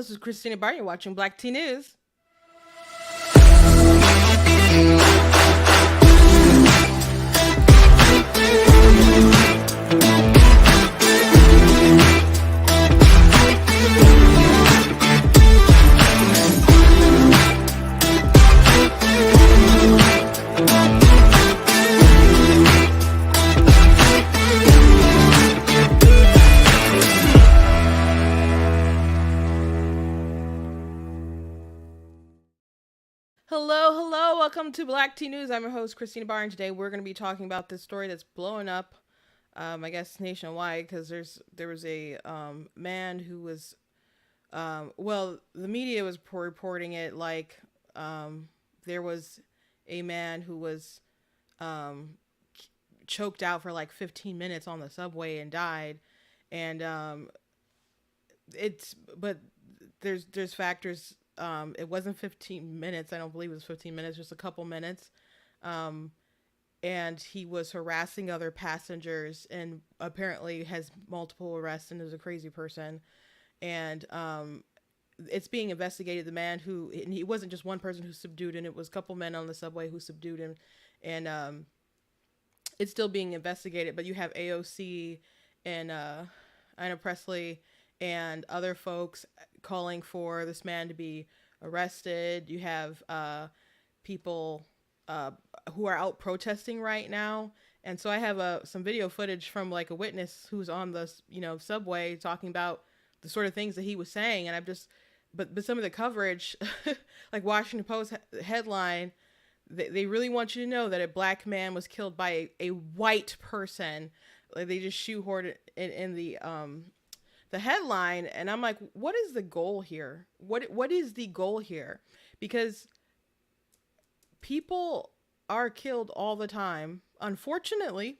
This is Christina Barr. You're watching Black Tea News. Hello, welcome to Black Tea News. I'm your host, Christina Barr, and today we're going to be talking about this story that's blowing up, I guess, nationwide, because there was a man who was, the media was reporting it like there was a man who was choked out for like 15 minutes on the subway and died, and but there's factors. It wasn't 15 minutes. I don't believe it was 15 minutes, just a couple minutes. And he was harassing other passengers and apparently has multiple arrests and is a crazy person. And it's being investigated. The man and he wasn't just one person who subdued him. It was a couple men on the subway who subdued him. And it's still being investigated. But you have AOC and Anna Presley and other folks calling for this man to be arrested. You have people who are out protesting right now. And so I have some video footage from like a witness who's on the subway talking about the sort of things that he was saying. And but some of the coverage, like Washington Post headline, they really want you to know that a black man was killed by a white person. Like they just shoehorned it in the headline, and I'm like, what is the goal here? What is the goal here? Because people are killed all the time, unfortunately,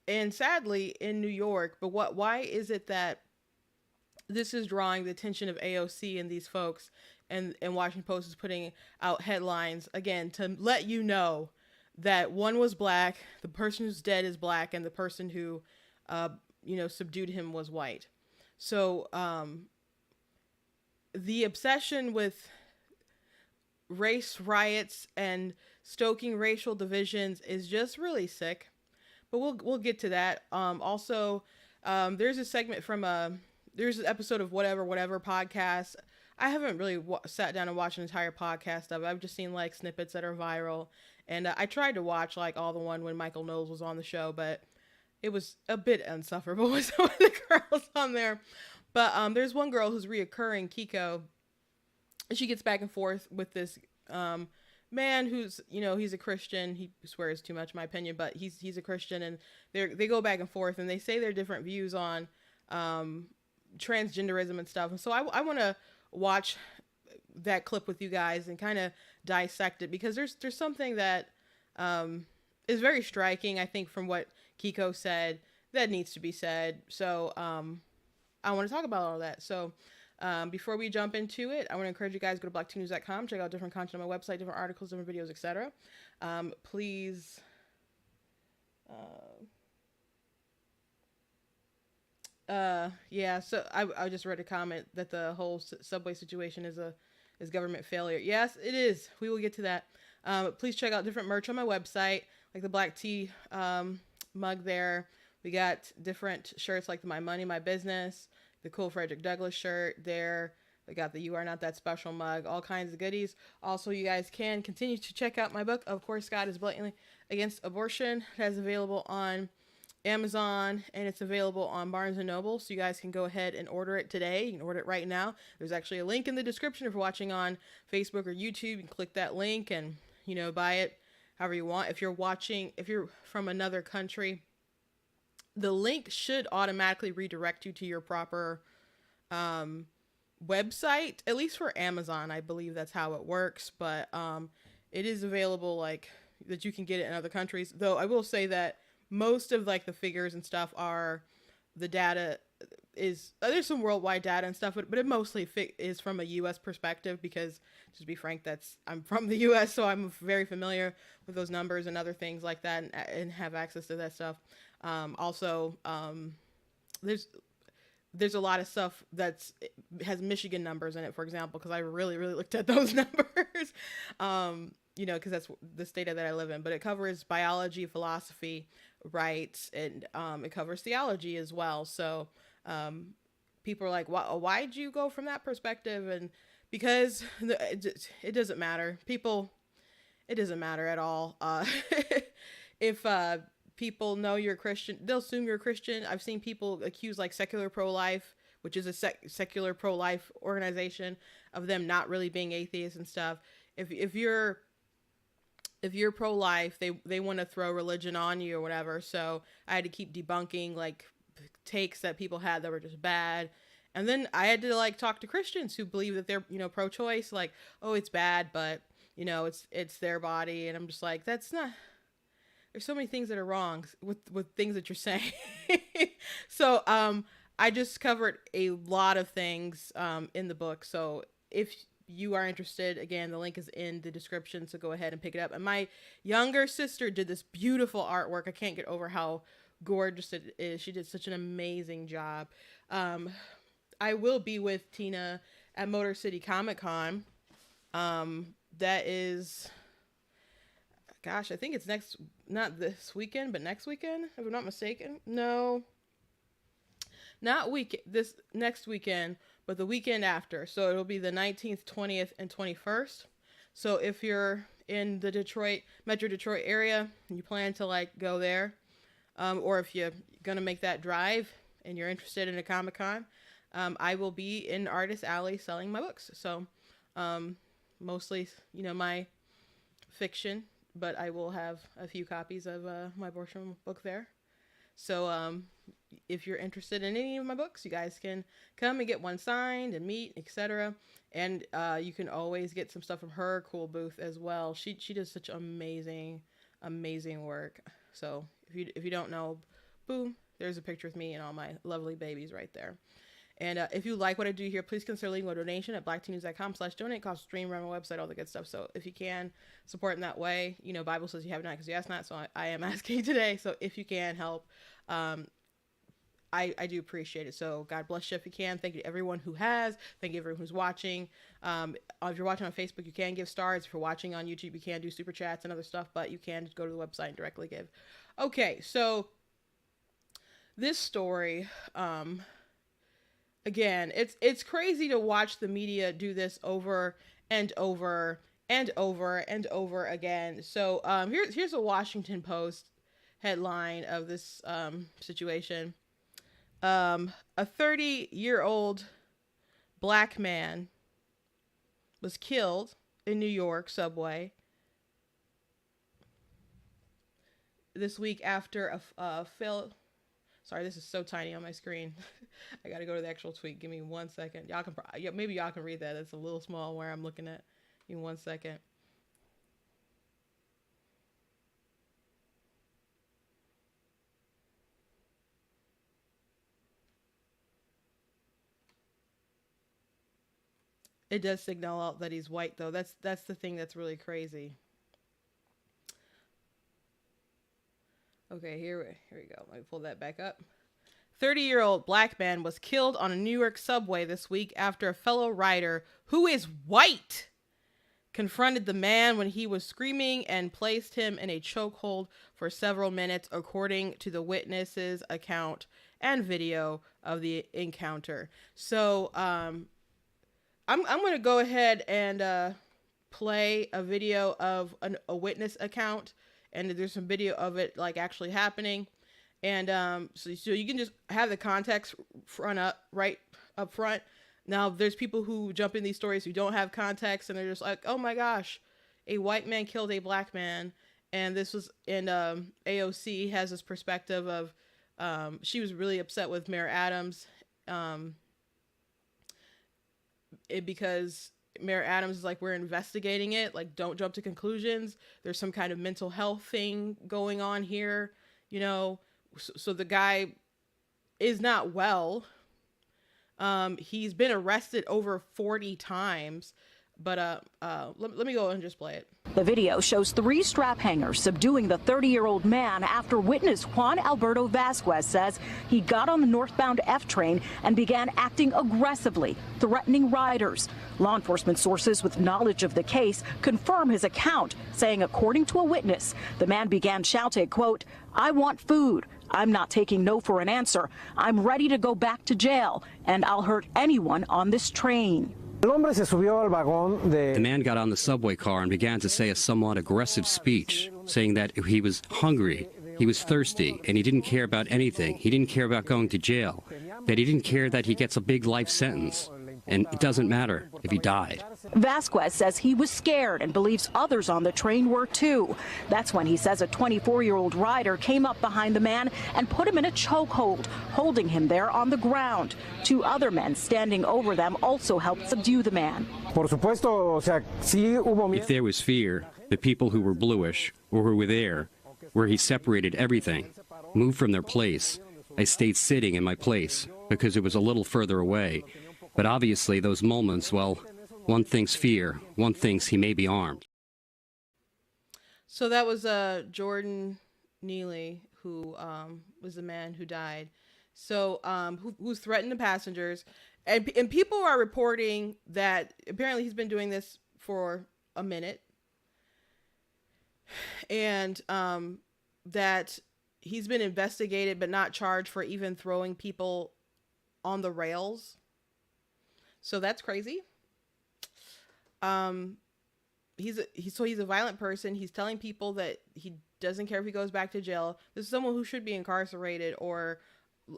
and sadly in New York. But why is it that this is drawing the attention of AOC and these folks, and Washington Post is putting out headlines again to let you know that one was black, the person who's dead is black, and the person who subdued him was white. So the obsession with race riots and stoking racial divisions is just really sick. But we'll get to that. Also, there's a segment from there's an episode of whatever podcast. I haven't really sat down and watched an entire podcast of it. I've just seen like snippets that are viral, and I tried to watch like all the one when Michael Knowles was on the show, but it was a bit insufferable with some of the girls on there. But there's one girl who's reoccurring, Kiko, and she gets back and forth with this man who's, he's a Christian. He swears too much, in my opinion, but he's a Christian, and they go back and forth, and they say their different views on transgenderism and stuff. And so I want to watch that clip with you guys and kind of dissect it, because there's something that is very striking, I think, from what Kiko said that needs to be said. So I want to talk about all of that. So before we jump into it, I want to encourage you guys to go to blacktnews.com, check out different content on my website, different articles, different videos, etc. Please so I just read a comment that the whole subway situation is government failure. Yes, it is. We will get to that. Please check out different merch on my website, like the black tea mug there. We got different shirts like the My Money, My Business, the cool Frederick Douglass shirt there. We got the You Are Not That Special mug, all kinds of goodies. Also, you guys can continue to check out my book, Of Course God is Blatantly Against Abortion. That is available on Amazon, and it's available on Barnes & Noble, so you guys can go ahead and order it today. You can order it right now. There's actually a link in the description if you're watching on Facebook or YouTube. You can click that link and, buy it however you want. If you're from another country, the link should automatically redirect you to your proper website, at least for Amazon. I believe that's how it works, but it is available like that you can get it in other countries. Though I will say that most of like the figures and stuff the data is, there's some worldwide data and stuff, but it mostly is from a U.S. perspective, because to be frank, I'm from the U.S., so I'm very familiar with those numbers and other things like that, and have access to that stuff. Also, there's there's a lot of stuff that's has Michigan numbers in it, for example, because I really, really looked at those numbers. Because that's the state that I live in. But it covers biology, philosophy, rights, and it covers theology as well. So people are like, why'd you go from that perspective? And because it doesn't matter. People, it doesn't matter at all. If people know you're a Christian, they'll assume you're a Christian. I've seen people accuse like Secular Pro-Life, which is a secular pro-life organization, of them not really being atheists and stuff. If you're pro-life, they want to throw religion on you or whatever. So I had to keep debunking like takes that people had that were just bad. And then I had to like talk to Christians who believe that they're, pro-choice, like, oh, it's bad, but it's their body. And I'm just like, that's not, there's so many things that are wrong with things that you're saying. So I just covered a lot of things in the book. So if you are interested, again, the link is in the description, so go ahead and pick it up. And my younger sister did this beautiful artwork. I can't get over how gorgeous it is. She did such an amazing job. I will be with Tina at Motor City Comic Con. That is, gosh, I think it's not this weekend, but next weekend, if I'm not mistaken. No, not this next weekend, but the weekend after. So it'll be the 19th, 20th, and 21st. So if you're in the Metro Detroit area, and you plan to like go there, or if you're gonna make that drive and you're interested in a Comic-Con, I will be in Artist Alley selling my books. So mostly, my fiction, but I will have a few copies of my Borsham book there. So if you're interested in any of my books, you guys can come and get one signed and meet, etc. And you can always get some stuff from her cool booth as well. She does such amazing work. So if you don't know, boom, there's a picture with me and all my lovely babies right there. And if you like what I do here, please consider leaving a donation at blackteennews.com/donate. Cost stream, run my website, all the good stuff. So if you can support in that way, Bible says you have not because you ask not. So I am asking today. So if you can help, I do appreciate it. So God bless you if you can. Thank you to everyone who has. Thank you to everyone who's watching. If you're watching on Facebook, you can give stars. If you're watching on YouTube, you can do super chats and other stuff, but you can just go to the website and directly give. Okay, so this story, again, it's crazy to watch the media do this over and over and over and over again. So here's a Washington Post headline of this situation. A 30-year-old black man was killed in New York subway this week after a failed. Sorry, this is so tiny on my screen. I got to go to the actual tweet. Give me 1 second. Maybe y'all can read that. It's a little small where I'm looking at. Give me 1 second. It does signal out that he's white, though. That's the thing that's really crazy. Okay, here we go. Let me pull that back up. 30-year-old black man was killed on a New York subway this week after a fellow rider, who is white, confronted the man when he was screaming and placed him in a chokehold for several minutes, according to the witness's account and video of the encounter. So, I'm going to go ahead and play a video of a witness account, and there's some video of it like actually happening. And so you can just have the context right up front. Now, there's people who jump in these stories who don't have context, and they're just like, oh my gosh, a white man killed a black man. And this was in AOC has this perspective of she was really upset with Mayor Adams because Mayor Adams is like, we're investigating it. Like, don't jump to conclusions. There's some kind of mental health thing going on here, So the guy is not well. He's been arrested over 40 times But let me go and just play it. The video shows 3 strap hangers subduing the 30-year-old man after witness Juan Alberto Vasquez says he got on the northbound F train and began acting aggressively, threatening riders. Law enforcement sources with knowledge of the case confirm his account, saying according to a witness, the man began shouting, quote, "I want food. I'm not taking no for an answer. I'm ready to go back to jail, and I'll hurt anyone on this train." The man got on the subway car and began to say a somewhat aggressive speech, saying that he was hungry, he was thirsty, and he didn't care about anything. He didn't care about going to jail, that he didn't care that he gets a big life sentence, and it doesn't matter if he died. Vasquez says he was scared and believes others on the train were too. That's when he says a 24-year-old rider came up behind the man and put him in a chokehold, holding him there on the ground. 2 other men standing over them also helped subdue the man. If there was fear, the people who were bluish or who were there, where he separated everything, moved from their place. I stayed sitting in my place because it was a little further away. But obviously those moments, well, one thinks fear, one thinks he may be armed. So that was Jordan Neely, who was the man who died. So who's threatened the passengers, and people are reporting that apparently he's been doing this for a minute, and that he's been investigated but not charged for even throwing people on the rails. So that's crazy. He's a violent person. He's telling people that he doesn't care if he goes back to jail. This is someone who should be incarcerated or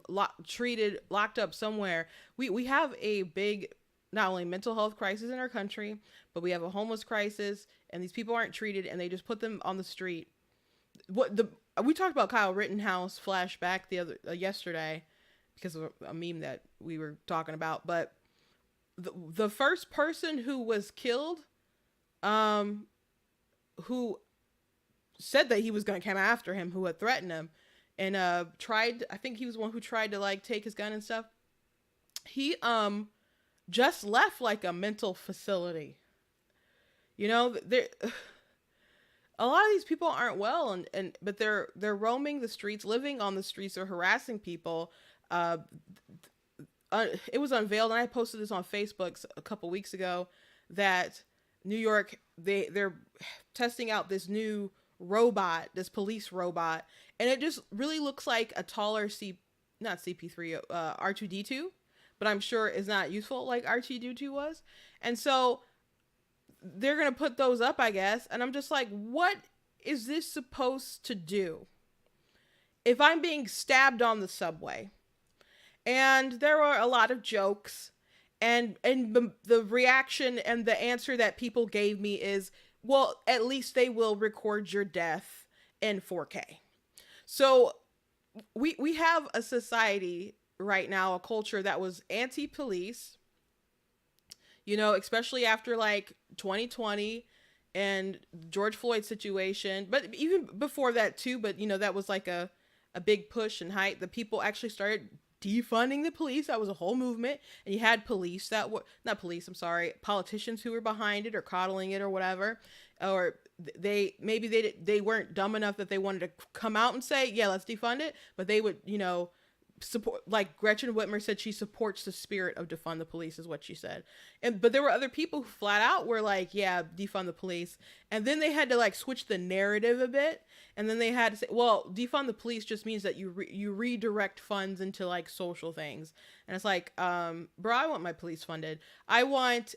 locked up somewhere. We have a big, not only mental health crisis in our country, but we have a homeless crisis, and these people aren't treated, and they just put them on the street. We talked about Kyle Rittenhouse flashback yesterday because of a meme that we were talking about, but the first person who was killed, who said that he was going to come after him, who had threatened him, and I think he was the one who tried to like take his gun and stuff. He just left like a mental facility. You know, a lot of these people aren't well, but they're roaming the streets, living on the streets, they're harassing people. It was unveiled, and I posted this on Facebook a couple weeks ago, that New York, they're testing out this new robot, this police robot, and it just really looks like a taller not CP3, R2D2, but I'm sure is not useful like R2D2 was. And so they're gonna put those up, I guess, and I'm just like, what is this supposed to do? If I'm being stabbed on the subway, and there were a lot of jokes, and the reaction and the answer that people gave me is, well, at least they will record your death in 4K. So we have a society right now, a culture that was anti-police, you know, especially after like 2020 and George Floyd situation, but even before that too. But you know, that was like a big push and hype. The people actually started defunding the police. That was a whole movement, and you had politicians who were behind it or coddling it or whatever, or they weren't dumb enough that they wanted to come out and say, yeah, let's defund it, but they would, you know, support, like Gretchen Whitmer said, she supports the spirit of defund the police, is what she said. But there were other people who flat out were like, yeah, defund the police. And then they had to like switch the narrative a bit. And then they had to say, well, defund the police just means that you redirect funds into like social things. And it's like, bro, I want my police funded. I want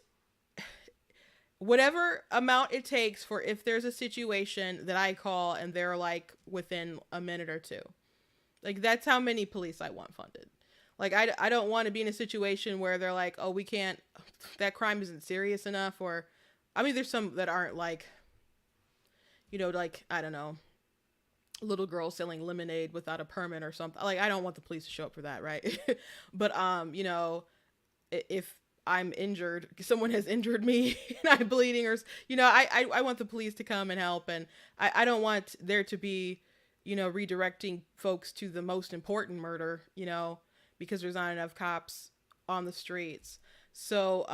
whatever amount it takes for if there's a situation that I call and they're like within a minute or two. Like, that's how many police I want funded. Like, I don't want to be in a situation where they're like, oh, we can't, that crime isn't serious enough. Or, I mean, there's some that aren't like, you know, like, I don't know, little girl selling lemonade without a permit or something. Like, I don't want the police to show up for that, right? But, you know, if I'm injured, someone has injured me and I'm bleeding, or, you know, I want the police to come and help. And I don't want there to be, you know, redirecting folks to the most important murder, you know, because there's not enough cops on the streets. So,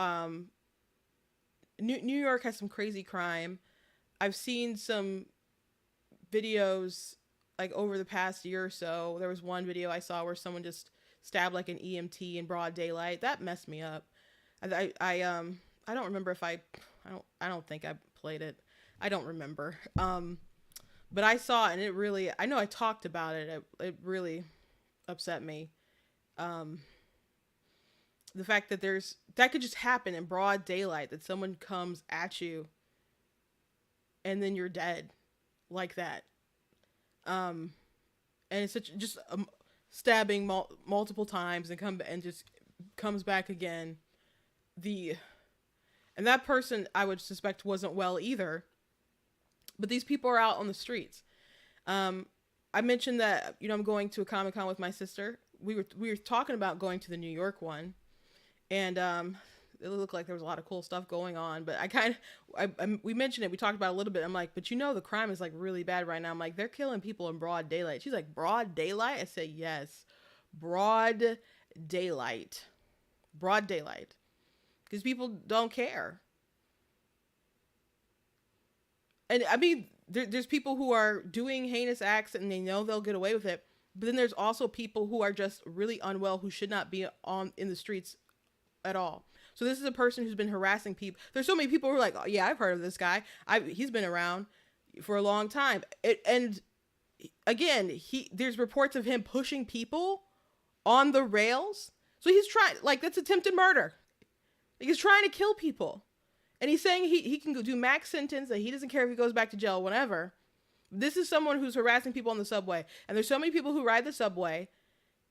New York has some crazy crime. I've seen some videos like over the past year or so. There was one video I saw where someone just stabbed like an EMT in broad daylight. That messed me up. I don't remember if I don't think I played it. I don't remember. But I saw it and it really, I know I talked about it. It really upset me. The fact that that could just happen in broad daylight, that someone comes at you and then you're dead like that. And it's just stabbing multiple times and just comes back again. And that person, I would suspect, wasn't well either. But these people are out on the streets. I mentioned that, I'm going to a Comic-Con with my sister. We were talking about going to the New York one, and it looked like there was a lot of cool stuff going on. But we mentioned it. We talked about it a little bit. I'm like, but the crime is like really bad right now. I'm like, they're killing people in broad daylight. She's like, broad daylight? I said, yes, broad daylight, because people don't care. And I mean, there's people who are doing heinous acts and they know they'll get away with it. But then there's also people who are just really unwell, who should not be in the streets at all. So this is a person who's been harassing people. There's so many people who are like, oh, yeah, I've heard of this guy. He's been around for a long time. And again, there's reports of him pushing people on the rails. So he's trying, that's attempted murder. He's trying to kill people. And he's saying he can go do max sentence, that he doesn't care if he goes back to jail, whatever. This is someone who's harassing people on the subway. And there's so many people who ride the subway.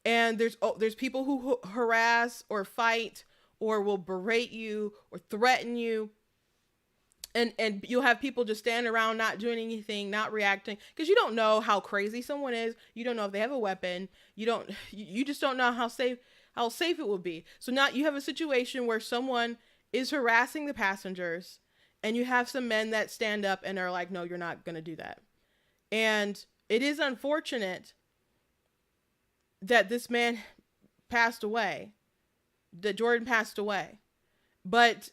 And there's people who harass or fight or will berate you or threaten you. And you'll have people just standing around not doing anything, not reacting, because you don't know how crazy someone is. You don't know if they have a weapon. You just don't know how safe it will be. So now you have a situation where someone is harassing the passengers, and you have some men that stand up and are like, no, you're not going to do that. And it is unfortunate that this man passed away, that Jordan passed away. But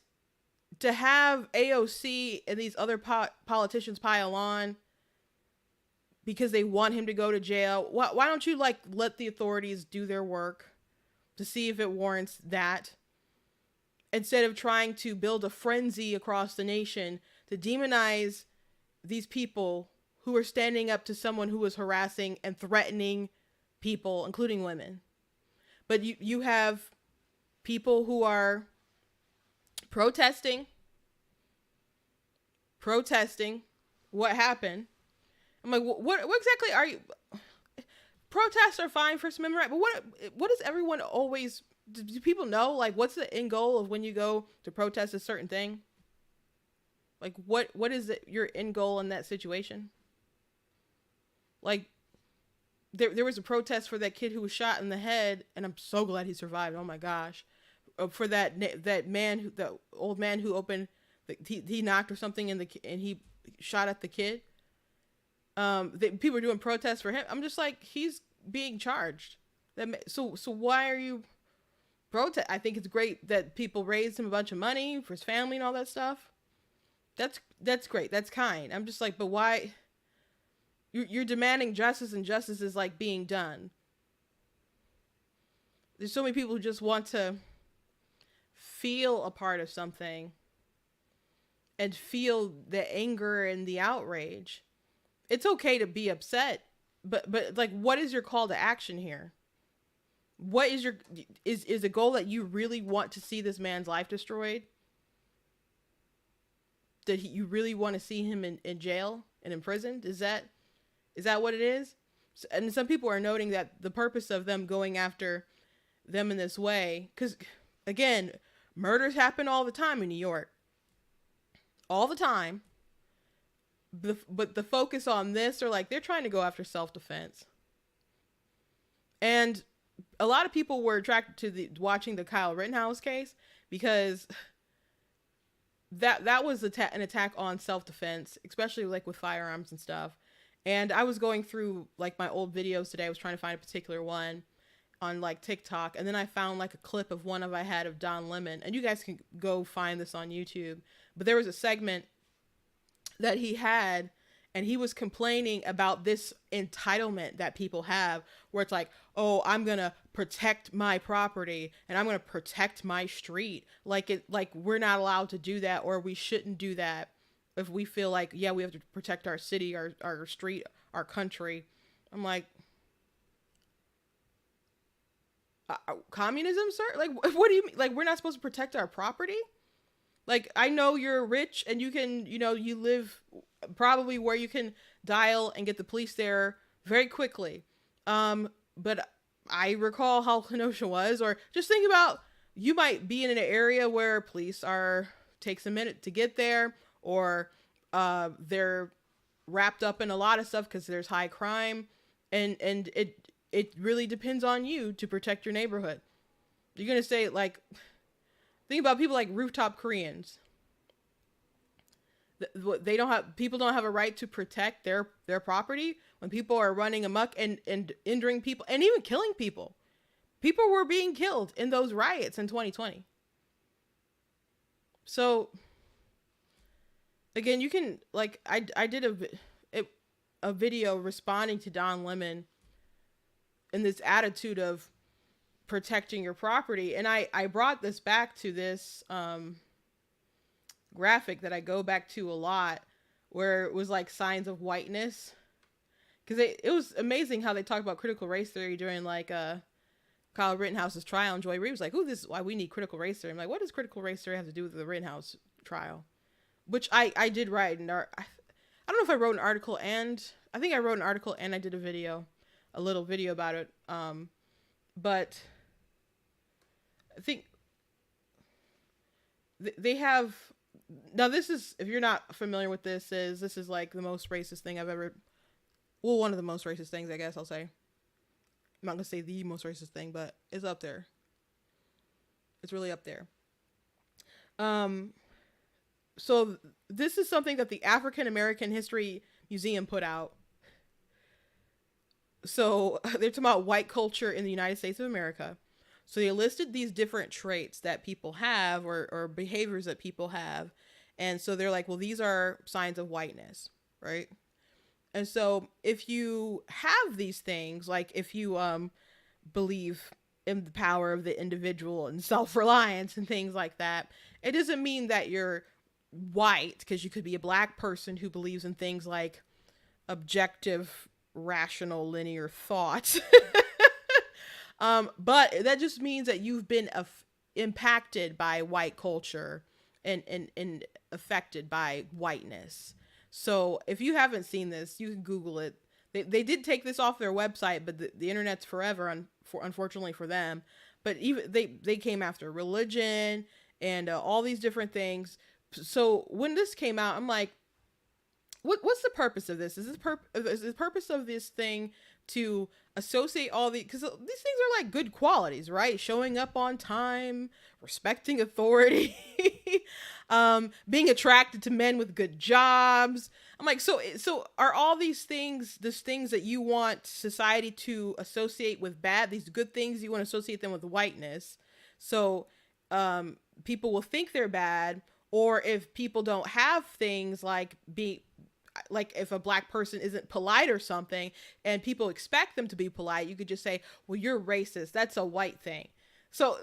to have AOC and these other politicians pile on because they want him to go to jail, why don't you let the authorities do their work to see if it warrants that, instead of trying to build a frenzy across the nation to demonize these people who are standing up to someone who is harassing and threatening people, including women. But you have people who are protesting what happened. I'm like, what exactly are you? Protests are fine, First Amendment right, but what does everyone always? Do people know, what's the end goal of when you go to protest a certain thing? What is your end goal in that situation? There was a protest for that kid who was shot in the head, and I'm so glad he survived. Oh my gosh. For that man, the old man who opened, he knocked or something and he shot at the kid. People are doing protests for him. I'm just like, he's being charged. So why are you protest? I think it's great that people raised him a bunch of money for his family and all that stuff. That's great. That's kind. I'm just like, but why? You're demanding justice, and justice is being done. There's so many people who just want to feel a part of something and feel the anger and the outrage. It's okay to be upset, but what is your call to action here? What is is a goal that you really want to see this man's life destroyed? That you really want to see him in jail and imprisoned? Is that what it is? And some people are noting that the purpose of them going after them in this way, because again, murders happen all the time in New York. All the time. But the focus on this, are they're trying to go after self-defense. And a lot of people were attracted to watching the Kyle Rittenhouse case because that was an attack on self-defense, especially with firearms and stuff. And I was going through my old videos today. I was trying to find a particular one, on like TikTok, and then I found like a clip of one I had of Don Lemon, and you guys can go find this on YouTube. But there was a segment that he had, and he was complaining about this entitlement that people have, where it's like, oh, I'm gonna protect my property and I'm gonna protect my street, like we're not allowed to do that, or we shouldn't do that if we feel like, yeah, we have to protect our city, our street, our country. I'm like, communism, sir? Like, what do you mean? Like, we're not supposed to protect our property? Like, I know you're rich and you can, you live probably where you can dial and get the police there very quickly. But I recall how Kenosha was, or just think about, you might be in an area where police takes a minute to get there, or they're wrapped up in a lot of stuff because there's high crime, and it really depends on you to protect your neighborhood. You're going to say, like, think about people like rooftop Koreans. People don't have a right to protect their property when people are running amok and injuring people and even killing people. People were being killed in those riots in 2020. So again, you can, like, I did a video responding to Don Lemon in this attitude of protecting your property. And I brought this back to this graphic that I go back to a lot, where it was like signs of whiteness. Because it was amazing how they talked about critical race theory during like Kyle Rittenhouse's trial, and Joy Reid was like, "Oh, this is why we need critical race theory." I'm like, what does critical race theory have to do with the Rittenhouse trial? Which I did write, and I don't know if I wrote an article, and I think I wrote an article and I did a little video about it. But I think they have, now this is, if you're not familiar with this is like the most racist thing I've ever, well, one of the most racist things, I guess I'll say. I'm not gonna say the most racist thing, but it's up there. It's really up there. So this is something that the African American History Museum put out. So they're talking about white culture in the United States of America. So they listed these different traits that people have, or behaviors that people have. And so they're like, well, these are signs of whiteness, right? And so if you have these things, like if you believe in the power of the individual and self-reliance and things like that, it doesn't mean that you're white, because you could be a black person who believes in things like objective, rational, linear thought. But that just means that you've been impacted by white culture and affected by whiteness. So if you haven't seen this, you can Google it. They did take this off their website, but the internet's forever, unfortunately for them. But even they came after religion and all these different things. So when this came out, I'm like, what's the purpose of this? Is the purpose of this thing to associate all because these things are like good qualities, right? Showing up on time, respecting authority, being attracted to men with good jobs. I'm like, so are all these things that you want society to associate with bad, these good things, you want to associate them with whiteness? So people will think they're bad. Or if people don't have things like if a black person isn't polite or something and people expect them to be polite, you could just say, well, you're racist. That's a white thing. So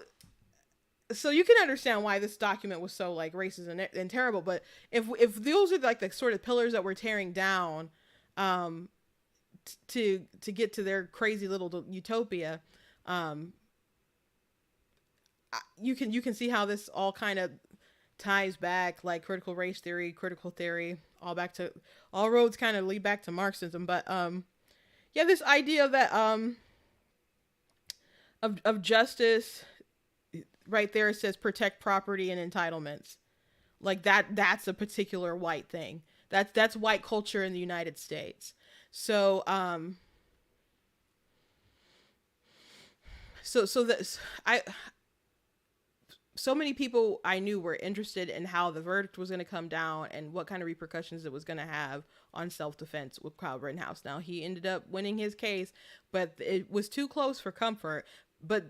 you can understand why this document was so like racist and terrible. But if those are like the sort of pillars that we're tearing down to get to their crazy little utopia, you can see how this all kind of ties back, like critical race theory, critical theory, all roads kind of lead back to Marxism. But yeah, this idea that of justice, right there it says protect property and entitlements, like that's a particular white thing. That's white culture in the United States. So so many people I knew were interested in how the verdict was going to come down and what kind of repercussions it was going to have on self-defense with Kyle Rittenhouse. Now, he ended up winning his case, but it was too close for comfort. But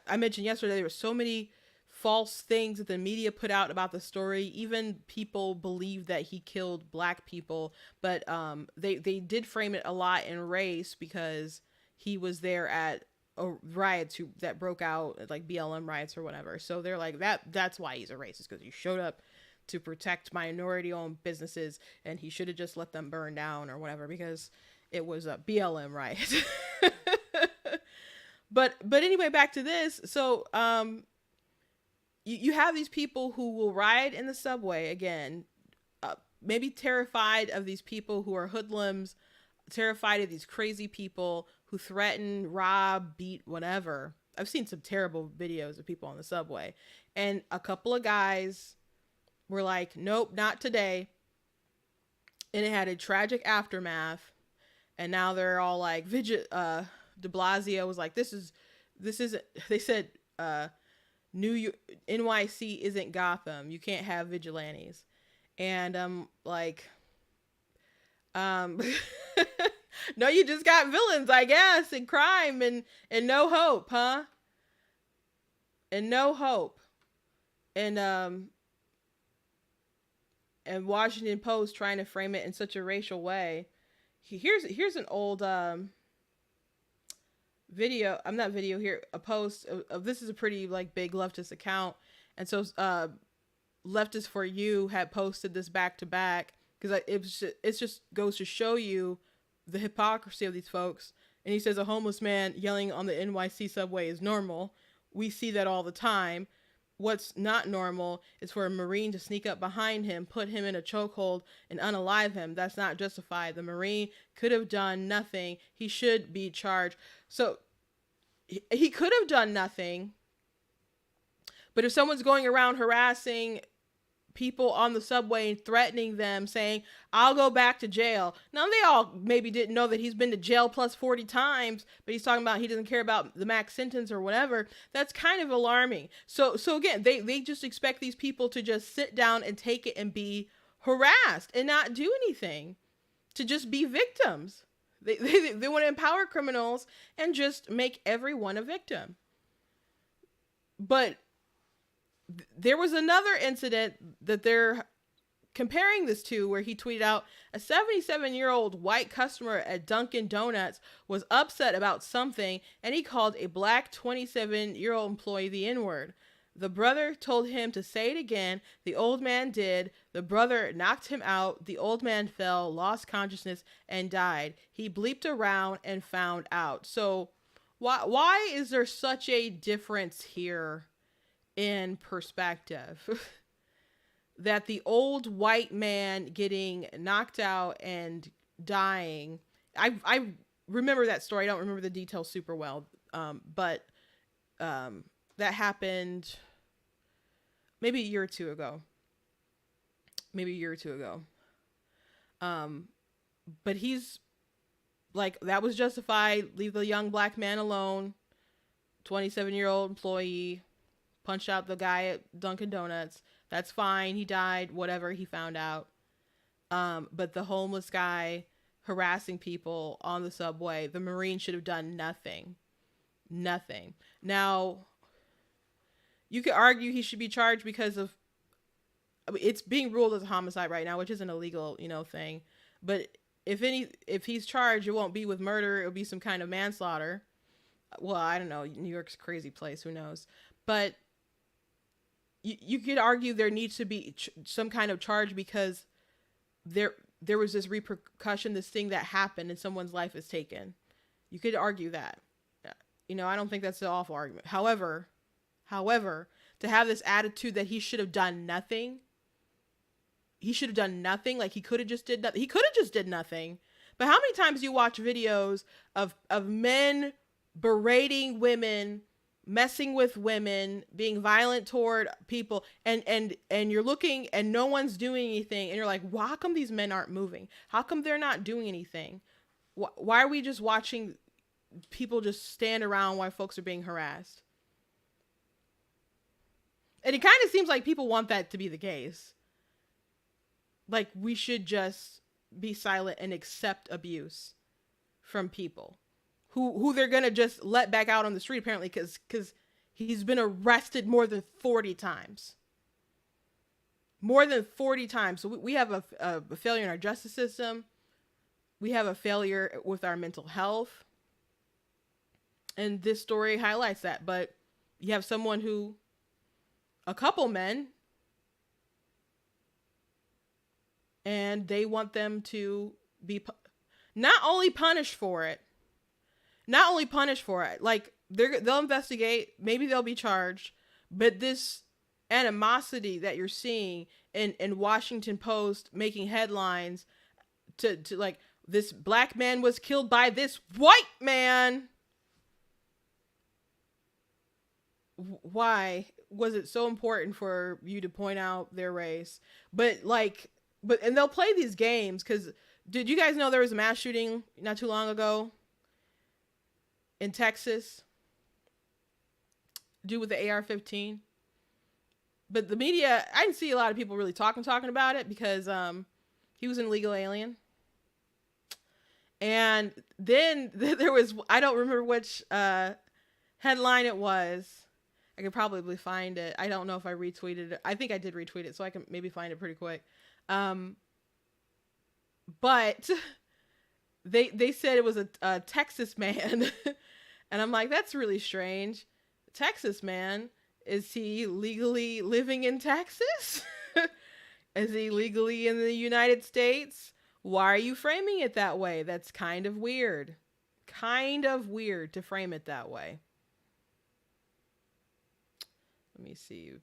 I mentioned yesterday, there were so many false things that the media put out about the story. Even people believe that he killed black people, but they did frame it a lot in race because he was there at riots that broke out, like BLM riots or whatever. So they're like, that's why he's a racist, because he showed up to protect minority-owned businesses and he should have just let them burn down or whatever because it was a BLM riot. But anyway, back to this. So you have these people who will riot in the subway again, maybe terrified of these people who are hoodlums, terrified of these crazy people who threaten, rob, beat, whatever. I've seen some terrible videos of people on the subway, and a couple of guys were like, nope, not today. And it had a tragic aftermath. And now they're all like, de Blasio was like, this isn't, they said, NYC isn't Gotham. You can't have vigilantes. And I'm like, no, you just got villains, I guess, and crime and no hope, huh? And no hope. And Washington Post trying to frame it in such a racial way. Here's an old video. I'm not video here. A post of this is a pretty like big leftist account, and so Leftist for You had posted this back to back because it just goes to show you the hypocrisy of these folks. And he says a homeless man yelling on the NYC subway is normal. We see that all the time. What's not normal is for a Marine to sneak up behind him, put him in a chokehold, and unalive him. That's not justified. The Marine could have done nothing. He should be charged. So he could have done nothing. But if someone's going around harassing people on the subway and threatening them, saying, I'll go back to jail. Now, they all maybe didn't know that he's been to jail plus 40 times, but he's talking about he doesn't care about the max sentence or whatever. That's kind of alarming. So again, they just expect these people to just sit down and take it and be harassed and not do anything, to just be victims. They want to empower criminals and just make everyone a victim. But there was another incident that they're comparing this to where he tweeted out a 77-year-old white customer at Dunkin' Donuts was upset about something and he called a black 27-year-old employee the N-word. The brother told him to say it again. The old man did. The brother knocked him out. The old man fell, lost consciousness, and died. He bleeped around and found out. So why is there such a difference here in perspective? That the old white man getting knocked out and dying, I remember that story. I don't remember the details super well, but that happened maybe a year or two ago. But he's like, that was justified. Leave the young black man alone. 27-year-old employee punched out the guy at Dunkin' Donuts. That's fine. He died, whatever, he found out. But the homeless guy harassing people on the subway, the Marine should have done nothing. Nothing. Now, you could argue he should be charged because of, I mean, it's being ruled as a homicide right now, which is an illegal, thing. But if he's charged, it won't be with murder. It'll be some kind of manslaughter. Well, I don't know. New York's a crazy place. Who knows? But you could argue there needs to be some kind of charge because there was this repercussion, this thing that happened and someone's life is taken. You could argue that. I don't think that's an awful argument. However, to have this attitude that he should have done nothing. Like he could have just did nothing. He could have just did nothing. But how many times do you watch videos of men berating women, messing with women, being violent toward people, and you're looking and no one's doing anything, and you're like, well, how come these men aren't moving? How come they're not doing anything? Why are we just watching people just stand around while folks are being harassed? And it kind of seems like people want that to be the case. Like, we should just be silent and accept abuse from people who they're gonna just let back out on the street, apparently, because he's been arrested more than 40 times. More than 40 times. So we have a failure in our justice system. We have a failure with our mental health. And this story highlights that. But you have someone who, a couple men, and they want them to be not only punished for it, like they'll investigate, maybe they'll be charged, but this animosity that you're seeing in Washington Post making headlines to like, this black man was killed by this white man. Why was it so important for you to point out their race? And they'll play these games because, did you guys know there was a mass shooting not too long ago in Texas? Dude with the AR-15. But the media, I didn't see a lot of people really talking about it because he was an illegal alien. And then there was, I don't remember which headline it was. I could probably find it. I don't know if I retweeted it. I think I did retweet it, so I can maybe find it pretty quick. But they said it was a Texas man. And I'm like, that's really strange. Texas man? Is he legally living in Texas? Is he legally in the United States? Why are you framing it that way? That's kind of weird. Kind of weird to frame it that way. Let me see.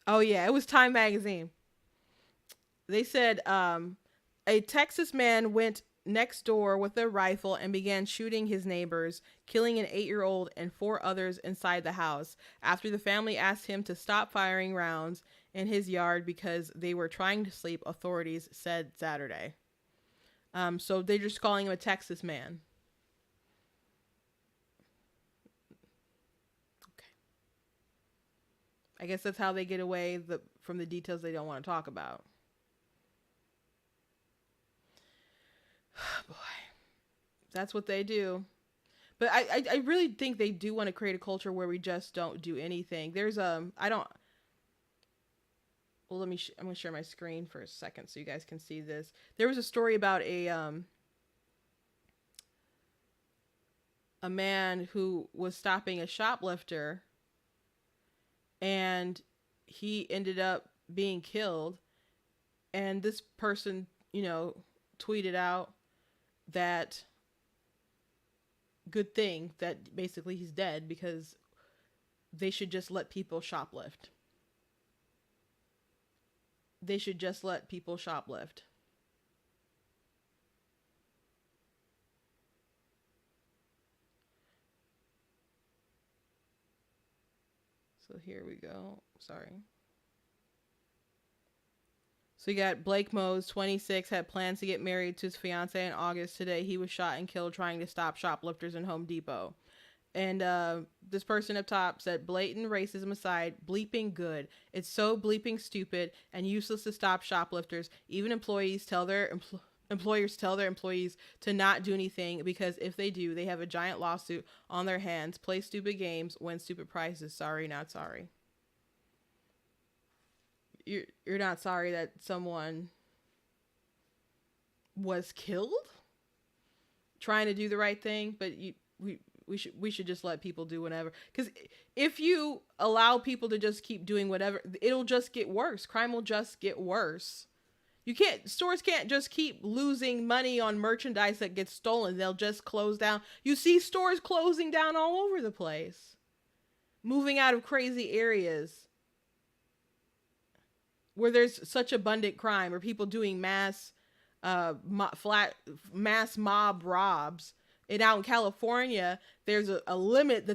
Oh yeah, it was Time Magazine. They said a Texas man went next door with a rifle and began shooting his neighbors, killing an 8-year-old and 4 others inside the house after the family asked him to stop firing rounds in his yard because they were trying to sleep, authorities said Saturday. So they're just calling him a Texas man. Okay. I guess that's how they get away from the details they don't want to talk about. Boy, that's what they do. But I really think they do want to create a culture where we just don't do anything. There's I'm going to share my screen for a second so you guys can see this. There was a story about a man who was stopping a shoplifter and he ended up being killed, and this person, tweeted out that good thing that basically he's dead because they should just let people shoplift. They should just let people shoplift. So here we go. Sorry. So you got Blake Mose, 26, had plans to get married to his fiance in August. Today, he was shot and killed trying to stop shoplifters in Home Depot. And this person up top said, blatant racism aside, bleeping good. It's so bleeping stupid and useless to stop shoplifters. Even employers tell their employees to not do anything because if they do, they have a giant lawsuit on their hands. Play stupid games, win stupid prizes. Sorry, not sorry. You're not sorry that someone was killed trying to do the right thing, but we should just let people do whatever. Because if you allow people to just keep doing whatever, it'll just get worse. Crime will just get worse. Stores can't just keep losing money on merchandise that gets stolen. They'll just close down. You see stores closing down all over the place, moving out of crazy areas where there's such abundant crime, or people doing mass mob robs. And out in California, there's a limit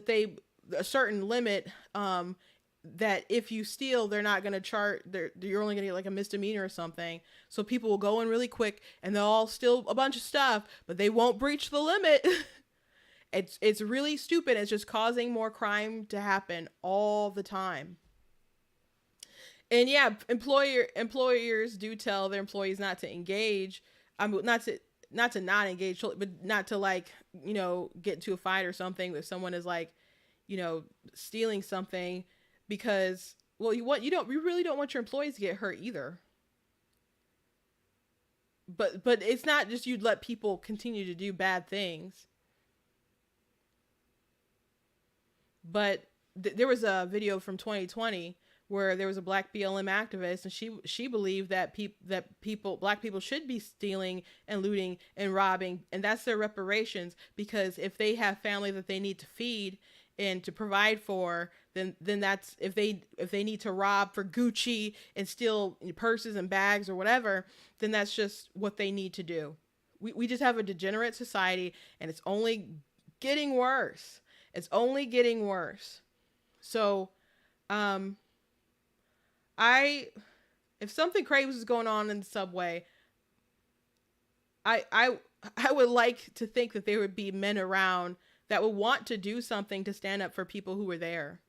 a certain limit that if you steal, they're not going to charge. You're only going to get like a misdemeanor or something. So people will go in really quick and they'll all steal a bunch of stuff, but they won't breach the limit. It's really stupid. It's just causing more crime to happen all the time. And yeah, employers do tell their employees not to engage. Not engage, but not to like, get into a fight or something if someone is like, stealing something, because you really don't want your employees to get hurt either. But it's not just you'd let people continue to do bad things. But there was a video from 2020 where there was a black BLM activist, and she believed that black people should be stealing and looting and robbing, and that's their reparations, because if they have family that they need to feed and to provide for, then that's, if they need to rob for Gucci and steal purses and bags or whatever, then that's just what they need to do. We just have a degenerate society, and it's only getting worse. It's only getting worse. So, if something crazy was going on in the subway, I would like to think that there would be men around that would want to do something to stand up for people who were there.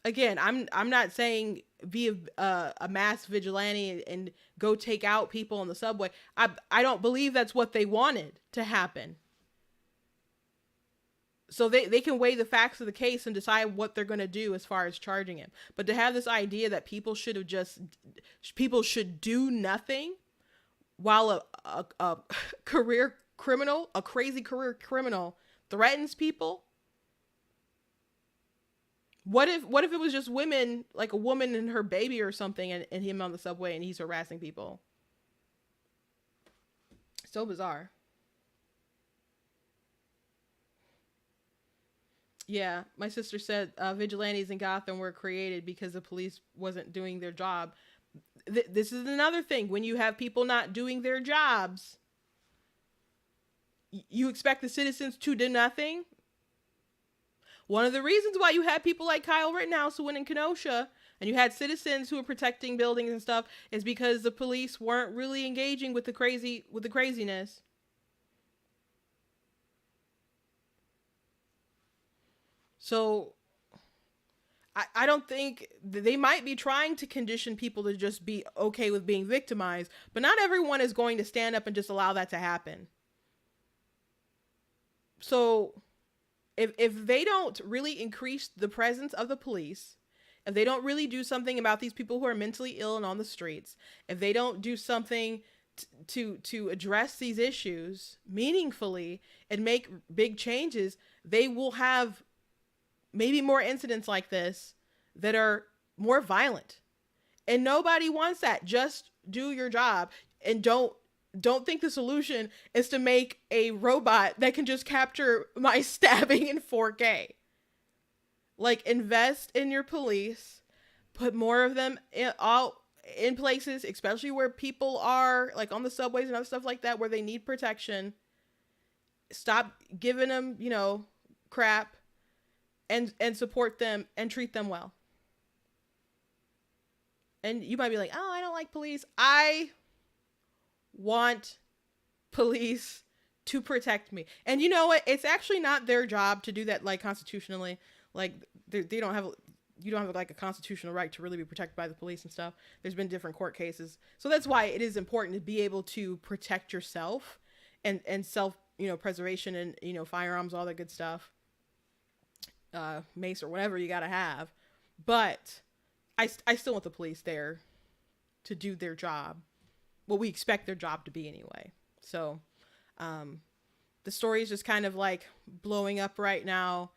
Again, I'm not saying be a mass vigilante and go take out people on the subway. I don't believe that's what they wanted to happen. So they can weigh the facts of the case and decide what they're going to do as far as charging him. But to have this idea that people should do nothing while a career criminal, a crazy career criminal, threatens people. What if it was just women, like a woman and her baby or something, and him on the subway and he's harassing people? So bizarre. Yeah, my sister said vigilantes in Gotham were created because the police wasn't doing their job. This is another thing. When you have people not doing their jobs, you expect the citizens to do nothing? One of the reasons why you had people like Kyle Rittenhouse who went in Kenosha, and you had citizens who were protecting buildings and stuff, is because the police weren't really engaging with the craziness. So I don't think they might be trying to condition people to just be okay with being victimized, but not everyone is going to stand up and just allow that to happen. So if they don't really increase the presence of the police, if they don't really do something about these people who are mentally ill and on the streets, if they don't do something to address these issues meaningfully and make big changes, they will have maybe more incidents like this that are more violent. And nobody wants that. Just do your job, and don't think the solution is to make a robot that can just capture my stabbing in 4K. Like, invest in your police, put more of them in places, especially where people are, like on the subways and other stuff like that, where they need protection. Stop giving them, crap. And support them and treat them well. And you might be like, oh, I don't like police. I want police to protect me. And you know what? It's actually not their job to do that, like, constitutionally. Like, you don't have like a constitutional right to really be protected by the police and stuff. There's been different court cases. So that's why it is important to be able to protect yourself and self, preservation and, firearms, all that good stuff. Mace or whatever you gotta have, but I still want the police there to do their job, what we expect their job to be anyway. So the story is just kind of like blowing up right now.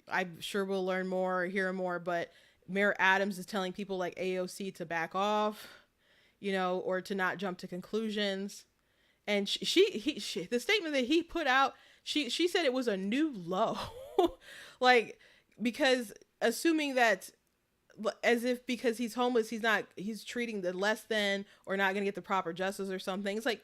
I'm sure we'll learn more or hear more, but Mayor Adams is telling people like AOC to back off, or to not jump to conclusions. And the statement that he put out, she said it was a new low. Like, because assuming that as if because he's homeless, he's treating the less than or not going to get the proper justice or something. It's like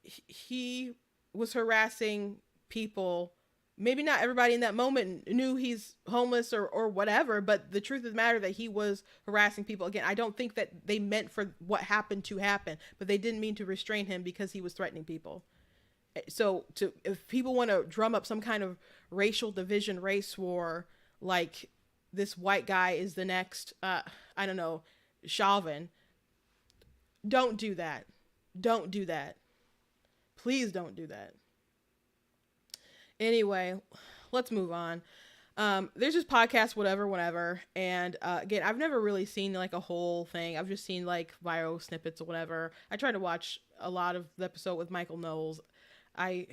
he was harassing people. Maybe not everybody in that moment knew he's homeless or whatever, but the truth of the matter that he was harassing people. Again, I don't think that they meant for what happened to happen, but they didn't mean to restrain him because he was threatening people. So if people want to drum up some kind of racial division, race war, like this white guy is the next, I don't know, Chauvin, don't do that. Don't do that. Please don't do that. Anyway, let's move on. There's this podcast, whatever, and again, I've never really seen like a whole thing. I've just seen like viral snippets or whatever. I tried to watch a lot of the episode with Michael Knowles. It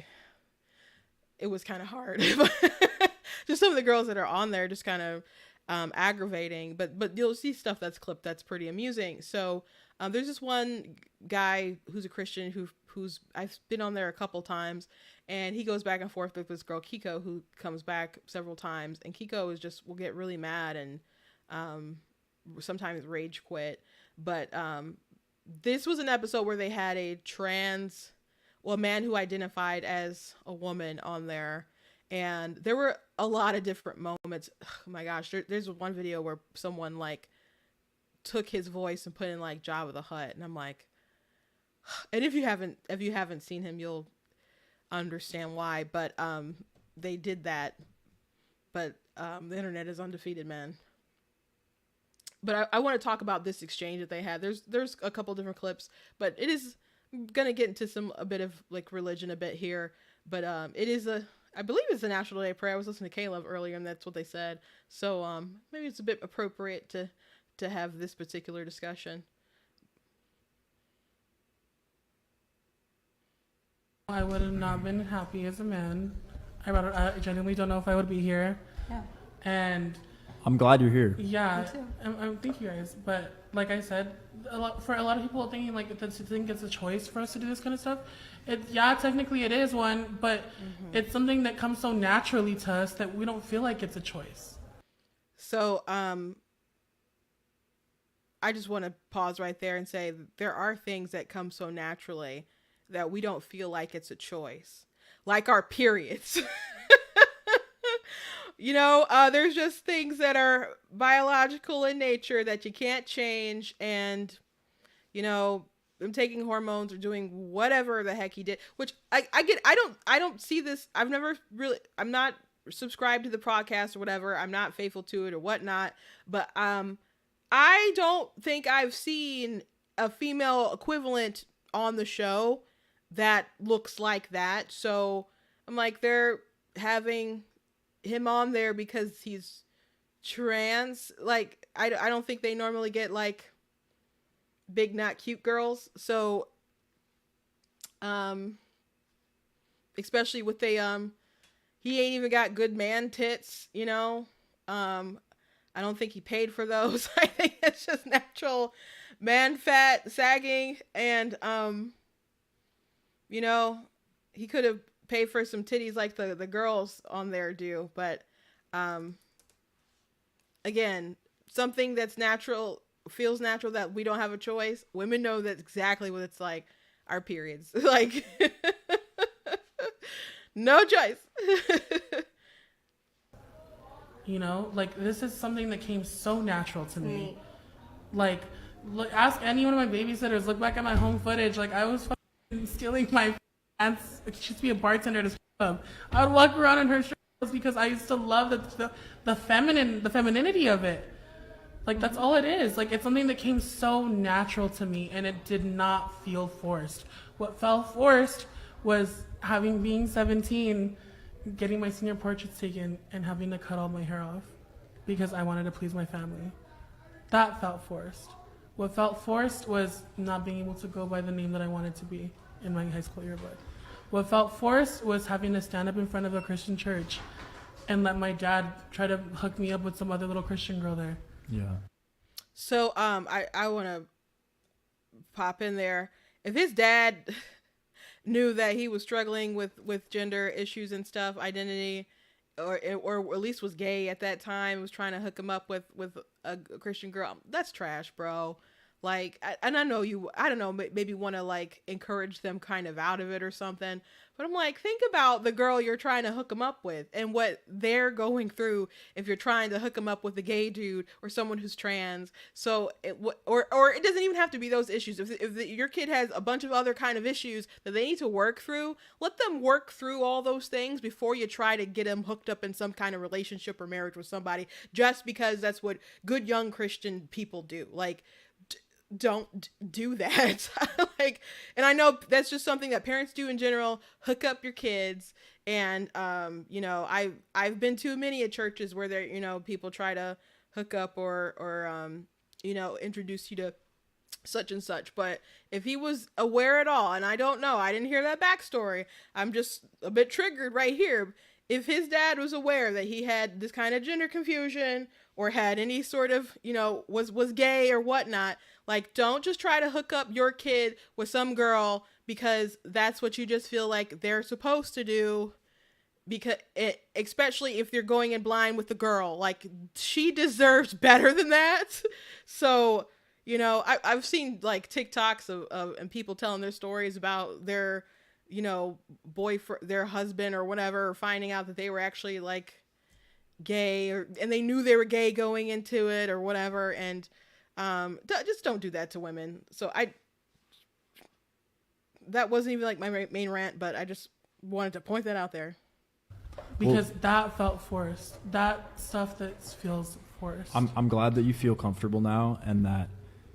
was kind of hard. Just some of the girls that are on there just kind of aggravating, but you'll see stuff that's clipped that's pretty amusing. So there's this one guy who's a Christian who's I've been on there a couple times, and he goes back and forth with this girl Kiko, who comes back several times, and Kiko will get really mad and sometimes rage quit. But this was an episode where they had a man who identified as a woman on there, and there were a lot of different moments. Oh my gosh, there's one video where someone like took his voice and put in like Jabba the Hutt, and I'm like, and if you haven't seen him, you'll understand why. But they did that. But the internet is undefeated, man. But I want to talk about this exchange that they had. There's a couple different clips, but it is gonna get into a bit of like religion a bit here. But it is I believe it's the National Day of Prayer. I was listening to Caleb earlier, and that's what they said. So maybe it's a bit appropriate to have this particular discussion. I would have not been happy as a man. I genuinely don't know if I would be here. Yeah. And I'm glad you're here. yeah, thank you guys. But like I said, for a lot of people thinking like to think it's a choice for us to do this kind of stuff. Technically it is one, but it's something that comes so naturally to us that we don't feel like it's a choice. So I just want to pause right there and say there are things that come so naturally that we don't feel like it's a choice, like our periods. There's just things that are biological in nature that you can't change, and him taking hormones or doing whatever the heck he did, which I get. I don't see this. I'm not subscribed to the podcast or whatever. I'm not faithful to it or whatnot, but I don't think I've seen a female equivalent on the show that looks like that. So I'm like, they're having him on there because he's trans. Like, I don't think they normally get like big, not cute girls. So, especially with he ain't even got good man tits, I don't think he paid for those. I think it's just natural man fat sagging, and he could have paid for some titties like the girls on there do, but again, something that's natural, feels natural, that we don't have a choice. Women know that's exactly what it's like. Our periods. Like no choice. Like this is something that came so natural to me. Like, ask any one of my babysitters, look back at my home footage. Like, I was fucking stealing my pants. She used to be a bartender at a club. I would walk around in her shirts because I used to love the femininity of it. Like, that's all it is. Like, it's something that came so natural to me, and it did not feel forced. What felt forced was being 17, getting my senior portraits taken, and having to cut all my hair off because I wanted to please my family. That felt forced. What felt forced was not being able to go by the name that I wanted to be in my high school yearbook. What felt forced was having to stand up in front of a Christian church and let my dad try to hook me up with some other little Christian girl there. Yeah. So I want to pop in there. If his dad knew that he was struggling with gender issues and stuff, identity, or at least was gay at that time, was trying to hook him up with a Christian girl, that's trash, bro. Like, and I know you, I don't know, maybe want to like encourage them kind of out of it or something. But I'm like, think about the girl you're trying to hook them up with and what they're going through if you're trying to hook them up with a gay dude or someone who's trans. So, or it doesn't even have to be those issues. If your kid has a bunch of other kind of issues that they need to work through, let them work through all those things before you try to get them hooked up in some kind of relationship or marriage with somebody just because that's what good young Christian people do. Like, don't do that. Like, and I know that's just something that parents do in general, hook up your kids. And you know, I've been to many at churches where there, you know, people try to hook up or you know, introduce you to such and such. But if he was aware at all, and I don't know, I didn't hear that backstory, I'm just a bit triggered right here. If his dad was aware that he had this kind of gender confusion or had any sort of, you know, was gay or whatnot, like, don't just try to hook up your kid with some girl because that's what you just feel like they're supposed to do. Because especially if they're going in blind with the girl, like, she deserves better than that. So, you know, I've seen like TikToks of and people telling their stories about their, you know, boyfriend, their husband or whatever, finding out that they were actually like gay, and they knew they were gay going into it or whatever. And just don't do that to women. So that wasn't even like my main rant, but I just wanted to point that out there. Because that felt forced. That stuff that feels forced. I'm glad that you feel comfortable now and that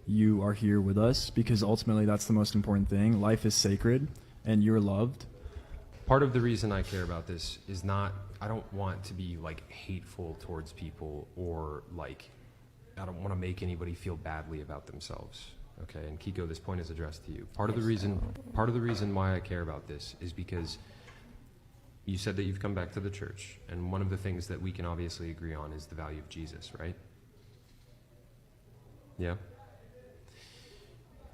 you are here with us, because ultimately that's the most important thing. Life is sacred and you're loved. Part of the reason I care about this is not, I don't want to be like hateful towards people, or like, I don't want to make anybody feel badly about themselves. Okay, and Kiko, this point is addressed to you. Part of the reason why I care about this is because you said that you've come back to the church, and one of the things that we can obviously agree on is the value of Jesus, right? Yeah?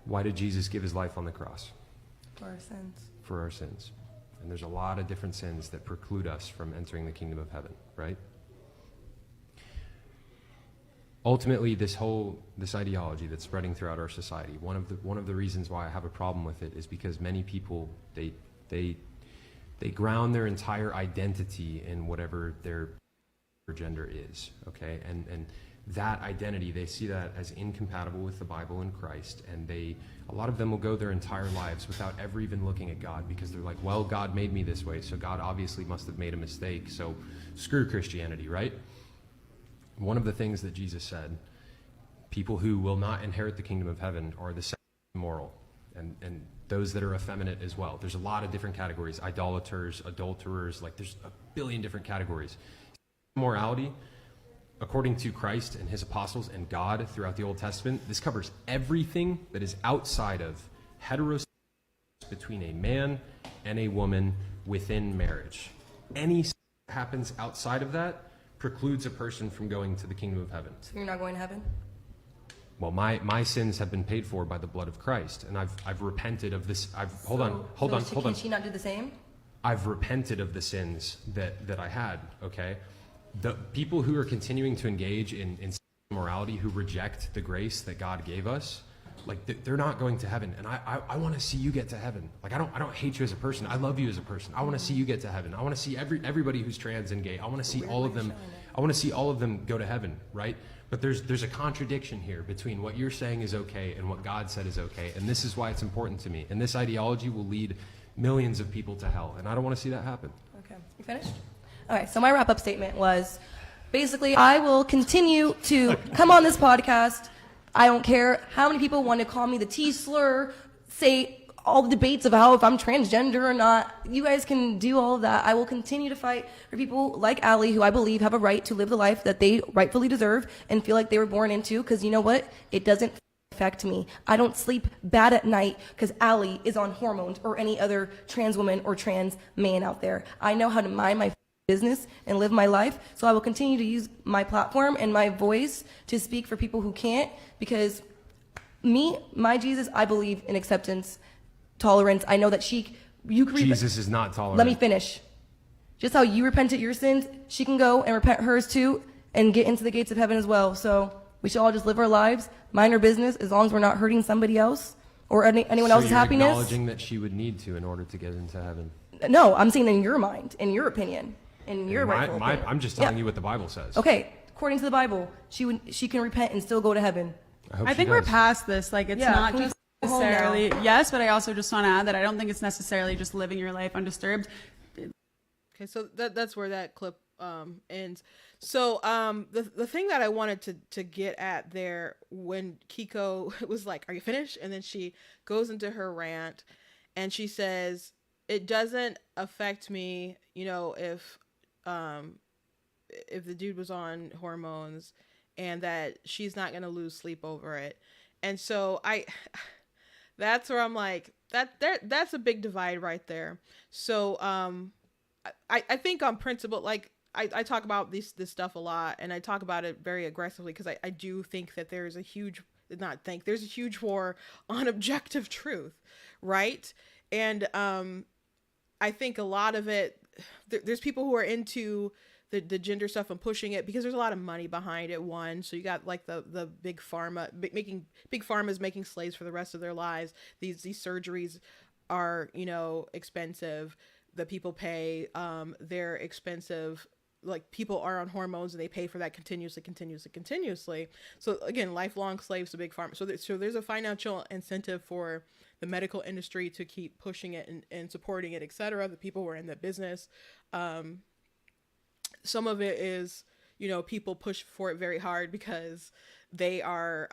Why did Jesus give his life on the cross? For our sins. For our sins. And there's a lot of different sins that preclude us from entering the kingdom of heaven, right? Ultimately, this ideology that's spreading throughout our society, one of the reasons why I have a problem with it is because many people, they ground their entire identity in whatever their gender is, okay? And that identity, they see that as incompatible with the Bible and Christ, and a lot of them will go their entire lives without ever even looking at God, because they're like, well, God made me this way, so God obviously must have made a mistake, so screw Christianity, right? One of the things that Jesus said, people who will not inherit the kingdom of heaven are the sexually immoral, and those that are effeminate as well. There's a lot of different categories, idolaters, adulterers, like there's a billion different categories. Morality, according to Christ and his apostles and God throughout the Old Testament, this covers everything that is outside of heterosexuality between a man and a woman within marriage. Any that happens outside of that precludes a person from going to the kingdom of heaven. So you're not going to heaven? Well, my sins have been paid for by the blood of Christ, and I've repented of this. Hold on. Can she not do the same? I've repented of the sins that I had, okay? The people who are continuing to engage in immorality, who reject the grace that God gave us, like they're not going to heaven. And I want to see you get to heaven. Like I don't hate you as a person. I love you as a person. I want to see you get to heaven. I want to see everybody who's trans and gay. I want to see all of them. I want to see all of them go to heaven, right? But there's a contradiction here between what you're saying is okay and what God said is okay. And this is why it's important to me. And this ideology will lead millions of people to hell. And I don't want to see that happen. Okay. You finished? All right. So my wrap-up statement was basically I will continue to come on this podcast. I don't care how many people want to call me the T-slur, say all the debates of how if I'm transgender or not. You guys can do all of that. I will continue to fight for people like Allie, who I believe have a right to live the life that they rightfully deserve and feel like they were born into, because you know what? It doesn't affect me. I don't sleep bad at night because Allie is on hormones or any other trans woman or trans man out there. I know how to mind my business and live my life, so I will continue to use my platform and my voice to speak for people who can't, because my Jesus, I believe in acceptance, tolerance. I know that Jesus is not tolerant. Let me finish. Just how you repented your sins, she can go and repent hers too and get into the gates of heaven as well. So We should all just live our lives, mind our business, as long as we're not hurting somebody else or anyone So else's you're happiness. acknowledging that she would need to in order to get into heaven. No, I'm saying in your mind, in your opinion, in your rightful opinion. I'm just telling Yeah. you what the Bible says. Okay, according to the Bible, she can repent and still go to heaven. hope I she think we're does. past this. Like, it's Yeah, not can we just go home now? necessarily, yes, but I also just want to add that I don't think it's necessarily just living your life undisturbed. Okay, so that's where that clip ends. So the thing that I wanted to get at there, when Kiko was like, "Are you finished?" and then she goes into her rant, and she says, "It doesn't affect me, if the dude was on hormones, and that she's not gonna lose sleep over it." And so that's where I'm like, that's a big divide right there. So I think on principle, like I talk about this stuff a lot, and I talk about it very aggressively because I do think that there's a huge war on objective truth, right? And I think a lot of it, there's people who are into the gender stuff and pushing it because there's a lot of money behind it. One, so you got like the big pharma big pharma's making slaves for the rest of their lives. These surgeries are expensive. The people pay, they're expensive. Like, people are on hormones and they pay for that continuously. So again, lifelong slaves to big pharma. So there's a financial incentive for the medical industry to keep pushing it and supporting it, etc. The people who are in the business. Some of it is, people push for it very hard because they are,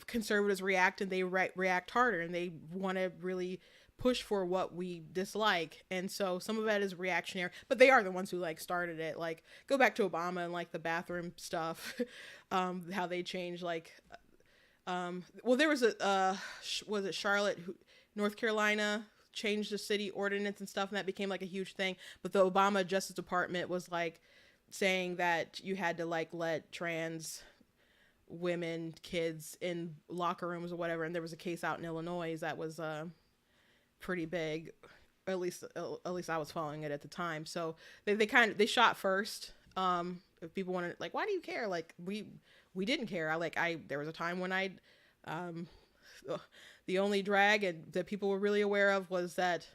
conservatives react, and they react harder, and they want to really push for what we dislike. And so some of that is reactionary, but they are the ones who like started it. Like, go back to Obama and like the bathroom stuff, how they changed, like, there was was it Charlotte, North Carolina, changed the city ordinance and stuff, and that became like a huge thing. But the Obama Justice Department was like saying that you had to like let trans women, kids in locker rooms or whatever. And there was a case out in Illinois that was pretty big. At least I was following it at the time. So they shot first. If people wanted, like, why do you care? Like, we didn't care. There was a time when the only drag that people were really aware of was that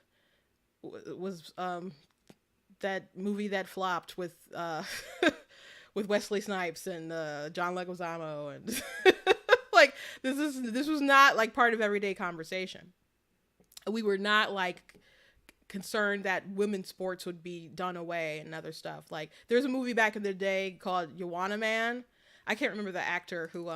movie that flopped with with Wesley Snipes and John Leguizamo, and like, this was not like part of everyday conversation. We were not like concerned that women's sports would be done away and other stuff. Like, there's a movie back in the day called You Want a Man. I can't remember the actor who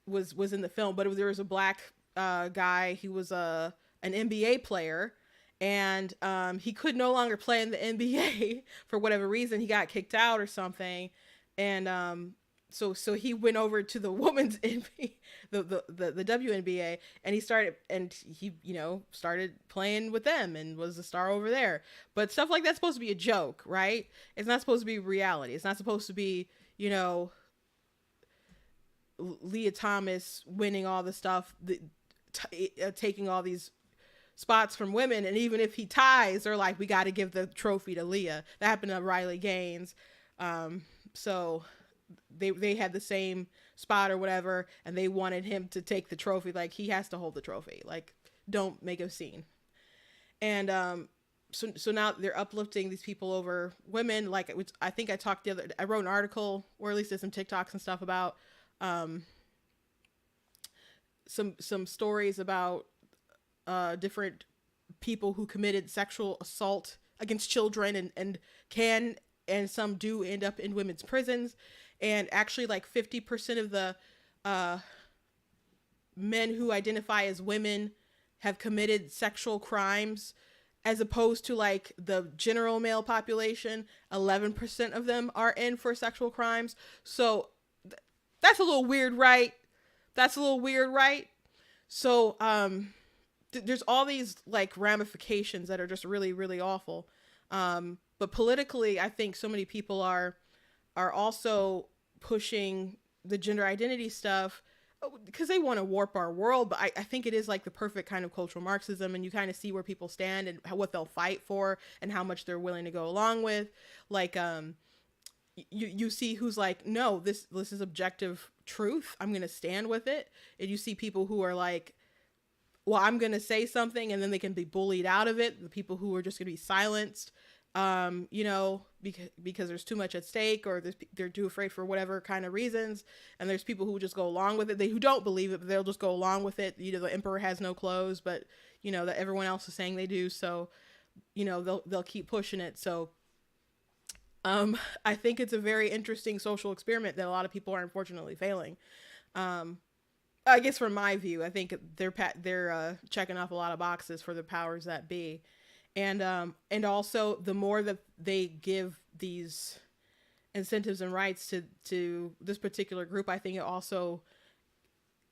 was in the film, but there was a black guy. He was an NBA player, and he could no longer play in the NBA for whatever reason. He got kicked out or something, and so he went over to the women's NBA, the WNBA, and he started playing with them and was a star over there. But stuff like that's supposed to be a joke, right? It's not supposed to be reality. It's not supposed to be, Leah Thomas winning all the stuff, taking all these spots from women. And even if he ties, they're like, we got to give the trophy to Leah. That happened to Riley Gaines. So they had the same spot or whatever, and they wanted him to take the trophy. Like, he has to hold the trophy. Like, don't make a scene. And so now they're uplifting these people over women. Like, I think I wrote an article, or at least did some TikToks and stuff about some stories about different people who committed sexual assault against children, and some do end up in women's prisons. And actually, like, 50% of the men who identify as women have committed sexual crimes, as opposed to like the general male population. 11% of them are in for sexual crimes. So that's a little weird, right? So there's all these like ramifications that are just really, really awful. But politically, I think so many people are also pushing the gender identity stuff because they want to warp our world. But I think it is like the perfect kind of cultural Marxism, and you kind of see where people stand and what they'll fight for and how much they're willing to go along with. Like, you see who's like, no, this is objective truth, I'm gonna stand with it. And you see people who are like, well, I'm gonna say something, and then they can be bullied out of it. The people who are just gonna be silenced, because there's too much at stake, or they're too afraid for whatever kind of reasons. And there's people who just go along with it, who don't believe it, but they'll just go along with it. The emperor has no clothes, but that everyone else is saying they do, so they'll keep pushing it. So I think it's a very interesting social experiment that a lot of people are unfortunately failing. I guess from my view, I think they're checking off a lot of boxes for the powers that be. And also the more that they give these incentives and rights to this particular group, I think it also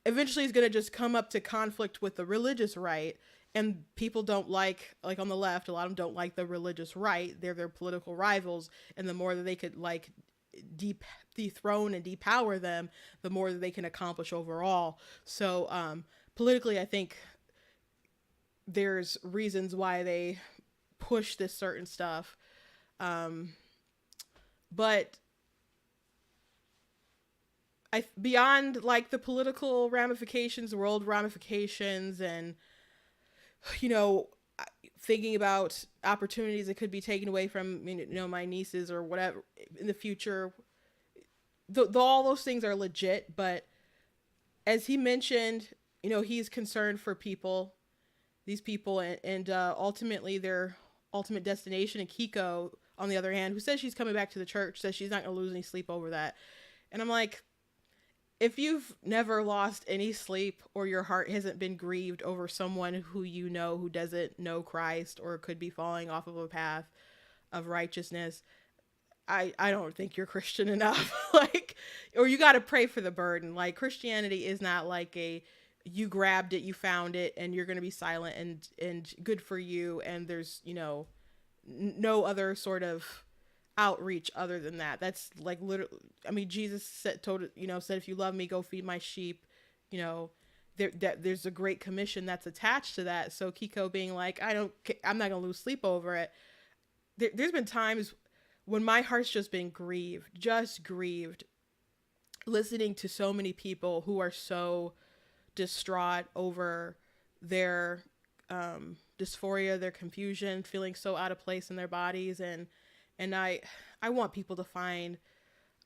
eventually is going to just come up to conflict with the religious right. And people don't like on the left, a lot of them don't like the religious right. They're their political rivals. And the more that they could dethrone and depower them, the more that they can accomplish overall. So politically, I think there's reasons why they push this certain stuff. But beyond the political ramifications, the world ramifications, and thinking about opportunities that could be taken away from my nieces or whatever in the future, all those things are legit. But as he mentioned, he's concerned for these people, and ultimately their ultimate destination. And Kiko, on the other hand, who says she's coming back to the church, says she's not gonna lose any sleep over that. And I'm like, if you've never lost any sleep, or your heart hasn't been grieved over someone who who doesn't know Christ or could be falling off of a path of righteousness, I don't think you're Christian enough. Or you got to pray for the burden. Christianity is not you grabbed it, you found it, and you're going to be silent and good for you. And there's, no other sort of outreach other than that. That's literally, Jesus said, if you love me, go feed my sheep. There's a great commission that's attached to that. So Kiko being like, I'm not gonna lose sleep over it. There's been times when my heart's just been grieved, listening to so many people who are so distraught over their dysphoria, their confusion, feeling so out of place in their bodies. And I want people to find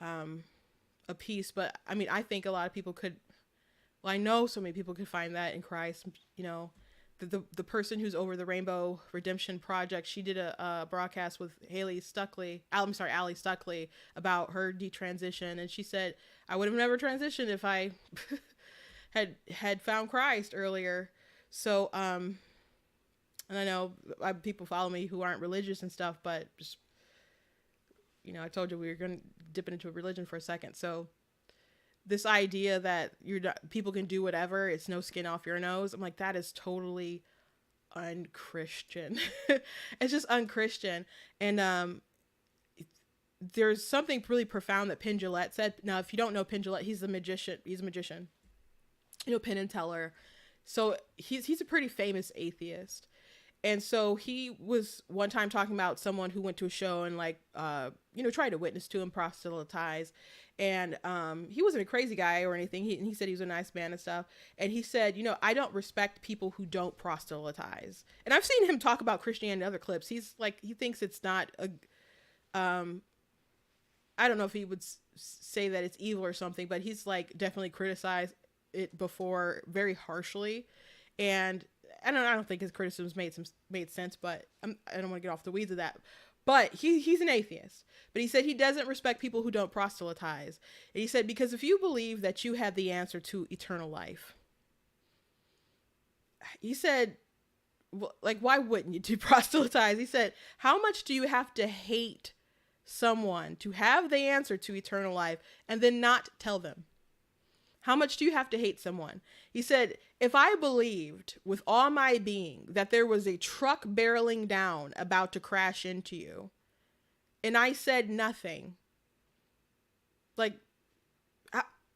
a peace, but I think a lot of people could. Well, I know so many people could find that in Christ. The person who's over the Rainbow Redemption Project, she did a broadcast with Allie Stuckley about her detransition, and she said, I would have never transitioned if I had found Christ earlier. So and I know people follow me who aren't religious and stuff, but just I told you we were going to dip into a religion for a second. So this idea that people can do whatever, it's no skin off your nose, I'm like, that is totally unchristian. It's just unchristian. And there's something really profound that Penn Jillette said. Now, if you don't know Penn Jillette, he's a magician. Penn and Teller. So he's a pretty famous atheist. And so he was one time talking about someone who went to a show and tried to witness to him proselytize. And he wasn't a crazy guy or anything. He said he was a nice man and stuff. And he said, I don't respect people who don't proselytize. And I've seen him talk about Christianity in other clips. He's he thinks it's not I don't know if he would say that it's evil or something, but he's definitely criticized it before very harshly. And I don't think his criticisms made sense, but I don't want to get off the weeds of that. But he's an atheist. But he said he doesn't respect people who don't proselytize. And he said, because if you believe that you have the answer to eternal life, he said, why wouldn't you do proselytize? He said, how much do you have to hate someone to have the answer to eternal life and then not tell them? How much do you have to hate someone? He said, if I believed with all my being that there was a truck barreling down about to crash into you, and I said nothing,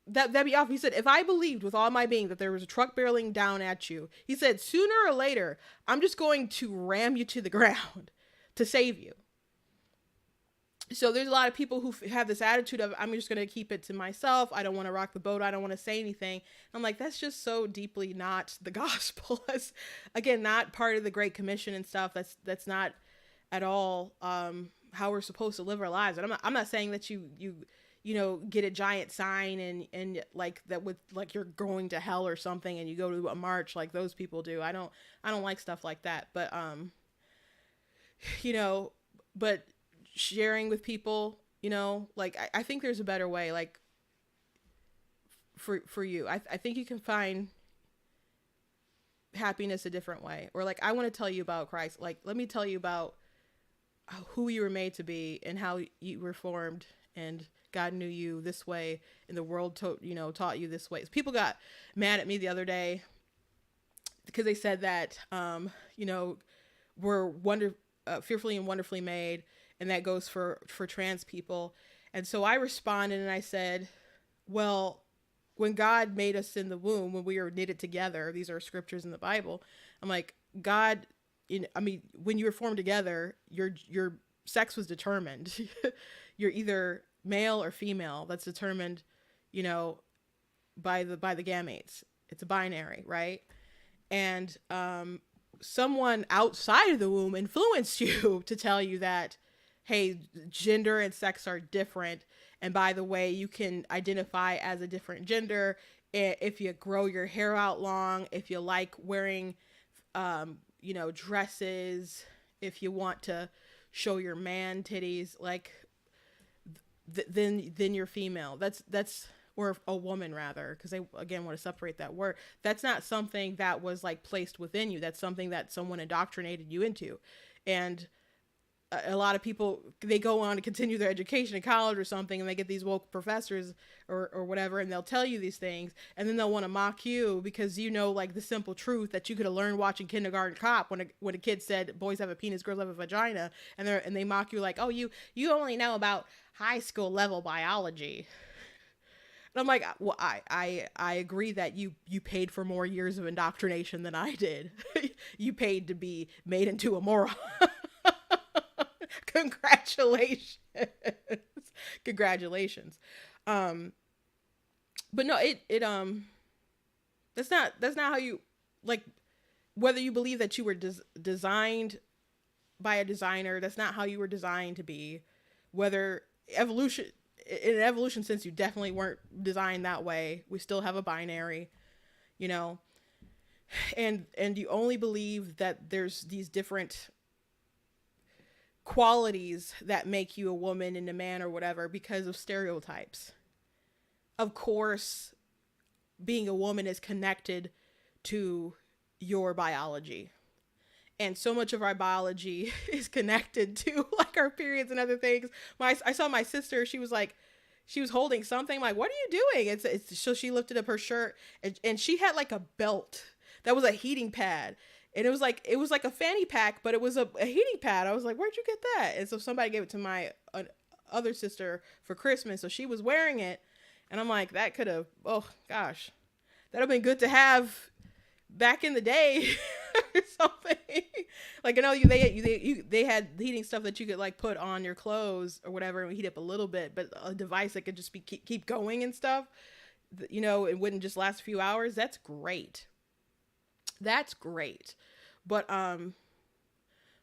that'd be off. He said, if I believed with all my being that there was a truck barreling down at you, he said, sooner or later, I'm just going to ram you to the ground to save you. So there's a lot of people who have this attitude of, I'm just going to keep it to myself. I don't want to rock the boat. I don't want to say anything. I'm like, that's just so deeply not the gospel. That's, again, not part of the Great Commission and stuff. That's not at all how we're supposed to live our lives. And I'm not saying that you get a giant sign and like that with like you're going to hell or something and you go to a march like those people do. I don't like stuff like that. But but sharing with people, like I think there's a better way, like for you. I think you can find happiness a different way. Or like, I want to tell you about Christ. Like, let me tell you about who you were made to be and how you were formed, and God knew you this way and the world taught you this way. People got mad at me the other day because they said that we're fearfully and wonderfully made, and that goes for trans people. And so I responded and I said, well, when God made us in the womb, when we were knitted together, these are scriptures in the Bible. I'm like, God, when you were formed together, your sex was determined. You're either male or female. That's determined, by the gametes. It's a binary, right? And someone outside of the womb influenced you to tell you that, hey, gender and sex are different. And by the way, you can identify as a different gender if you grow your hair out long, if you like wearing, dresses, if you want to show your man titties, like, then you're female. That's or a woman rather, because they again want to separate that word. That's not something that was like placed within you. That's something that someone indoctrinated you into. And a lot of people, they go on to continue their education in college or something, and they get these woke professors or whatever, and they'll tell you these things, and then they'll want to mock you because like the simple truth that you could have learned watching Kindergarten Cop when a kid said boys have a penis, girls have a vagina, and they mock you like, oh, you only know about high school level biology. And I'm like, well, I agree that you paid for more years of indoctrination than I did. You paid to be made into a moron. Congratulations. But no, that's not how you, like, whether you believe that you were designed by a designer, that's not how you were designed to be. Whether in an evolution sense, you definitely weren't designed that way. We still have a binary, and you only believe that there's these different qualities that make you a woman and a man or whatever because of stereotypes. Of course, being a woman is connected to your biology. And so much of our biology is connected to like our periods and other things. I saw my sister, she was holding something. I'm like, what are you doing? So she lifted up her shirt and she had like a belt that was a heating pad. And it was like a fanny pack, but it was a heating pad. I was like, where'd you get that? And so somebody gave it to my other sister for Christmas. So she was wearing it. And I'm like, that could have, oh gosh, that'd have been good to have back in the day or something. Like, I know they had heating stuff that you could like put on your clothes or whatever and heat up a little bit, but a device that could just keep going and stuff, it wouldn't just last a few hours. That's great. But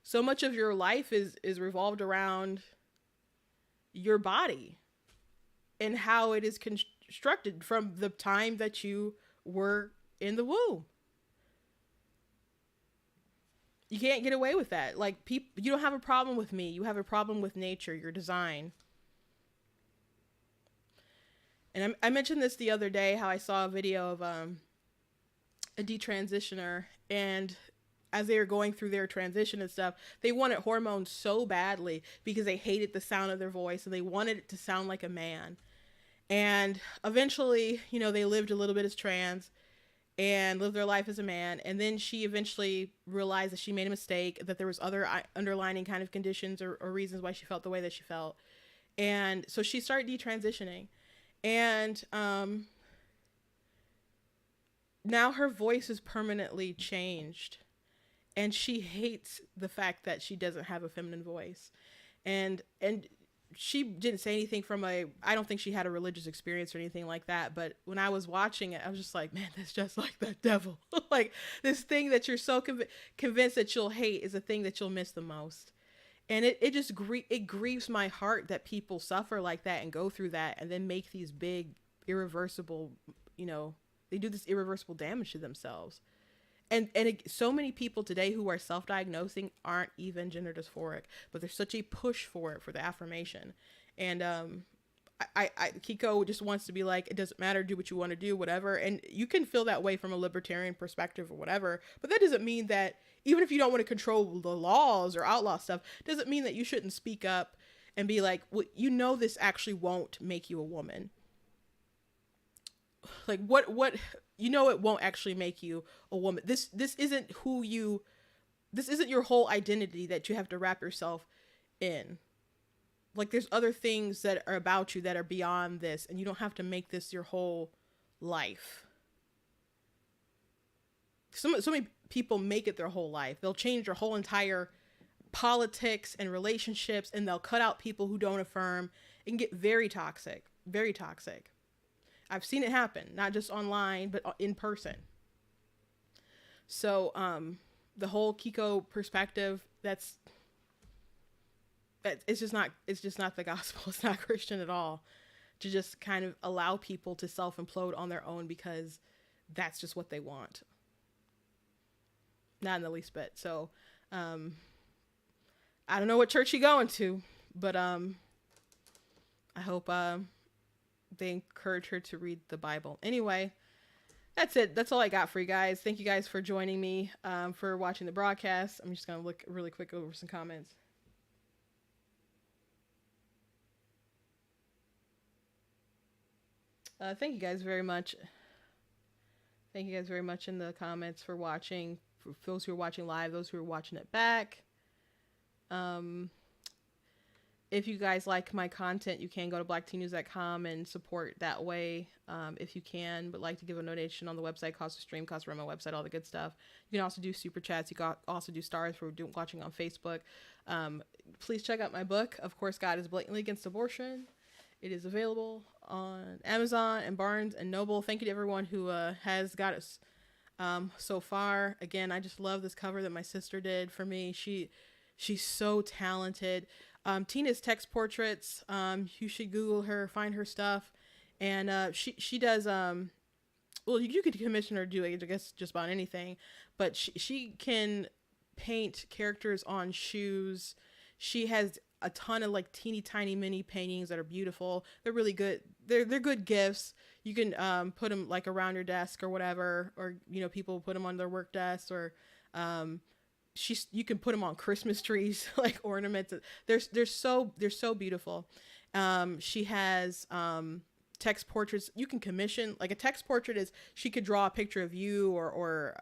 so much of your life is revolved around your body and how it is constructed from the time that you were in the womb. You can't get away with that. Like, you don't have a problem with me. You have a problem with nature, your design. And I mentioned this the other day, how I saw a video of a detransitioner, and as they were going through their transition and stuff, they wanted hormones so badly because they hated the sound of their voice and they wanted it to sound like a man. And eventually, they lived a little bit as trans and lived their life as a man. And then she eventually realized that she made a mistake, that there was other underlining kind of conditions or reasons why she felt the way that she felt. And so she started detransitioning. And now her voice is permanently changed. And she hates the fact that she doesn't have a feminine voice. And she didn't say anything from I don't think she had a religious experience or anything like that. But when I was watching it, I was just like, man, that's just like that devil. Like this thing that you're so convinced that you'll hate is the thing that you'll miss the most. And it just it grieves my heart that people suffer like that and go through that and then make these big irreversible, they do this irreversible damage to themselves. And so many people today who are self-diagnosing aren't even gender dysphoric, but there's such a push for it, for the affirmation. And Kiko just wants to be like, it doesn't matter, do what you want to do, whatever. And you can feel that way from a libertarian perspective or whatever, but that doesn't mean that even if you don't want to control the laws or outlaw stuff, doesn't mean that you shouldn't speak up and be like, well, this actually won't make you a woman. Like what it won't actually make you a woman. This isn't this isn't your whole identity that you have to wrap yourself in. Like there's other things that are about you that are beyond this, and you don't have to make this your whole life. So many people make it their whole life. They'll change their whole entire politics and relationships, and they'll cut out people who don't affirm and get very toxic, very toxic. I've seen it happen, not just online, but in person. So, the whole Kiko perspective, it's just not the gospel. It's not Christian at all, to just kind of allow people to self-implode on their own because that's just what they want. Not in the least bit. So, I don't know what church you're going to, but, I hope, they encourage her to read the Bible. Anyway, that's it. That's all I got for you guys. Thank you guys for joining me, for watching the broadcast. I'm just going to look really quick over some comments. Thank you guys very much. Thank you guys very much in the comments for watching. For those who are watching live, those who are watching it back. If you guys like my content, you can go to blacktnews.com and support that way, if you can, but like to give a donation on the website, cost of stream, cost of run my website, all the good stuff. You can also do super chats. You can also do stars for watching on Facebook. Please check out my book. Of course, God is blatantly against abortion. It is available on Amazon and Barnes and Noble. Thank you to everyone who has got us so far. Again, I just love this cover that my sister did for me. She's so talented. Tina's text portraits. You should Google her, find her stuff, and she does. Well, you could commission her to do, I guess, just about anything, but she can paint characters on shoes. She has a ton of like teeny tiny mini paintings that are beautiful. They're really good. They're good gifts. You can put them like around your desk or whatever, or people put them on their work desks, or you can put them on Christmas trees, like ornaments. They're so beautiful. She has text portraits you can commission. Like a text portrait is, she could draw a picture of you or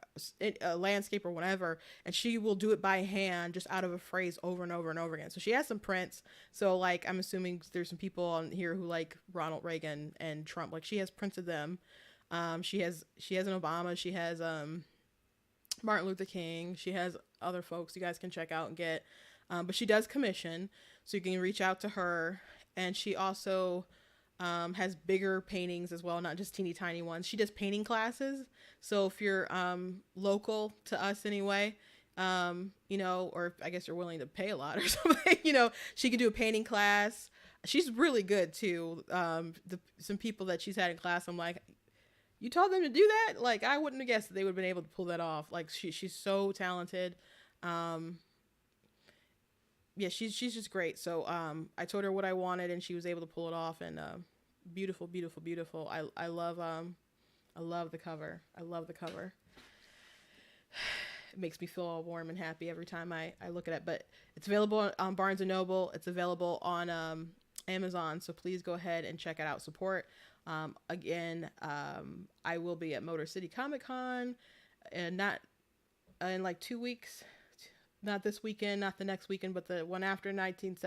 a landscape or whatever, and she will do it by hand, just out of a phrase over and over and over again. So she has some prints. So like, I'm assuming there's some people on here who like Ronald Reagan and Trump. Like she has prints of them. She has an Obama. She has Martin Luther King. She has other folks you guys can check out and get. But she does commission, so you can reach out to her. And she also has bigger paintings as well, not just teeny tiny ones. She does painting classes. So if you're local to us anyway, or I guess you're willing to pay a lot or something, she can do a painting class. She's really good too. Some people that she's had in class, I'm like, you told them to do that? Like, I wouldn't have guessed that they would have been able to pull that off. Like, she's so talented. Yeah, she's just great. So I told her what I wanted, and she was able to pull it off. And beautiful, beautiful, beautiful. I love the cover. I love the cover. It makes me feel all warm and happy every time I look at it. But it's available on Barnes & Noble. It's available on Amazon. So please go ahead and check it out. Support. Again, I will be at Motor City Comic Con, and not in like 2 weeks. Not this weekend, not the next weekend, but the one after, 19,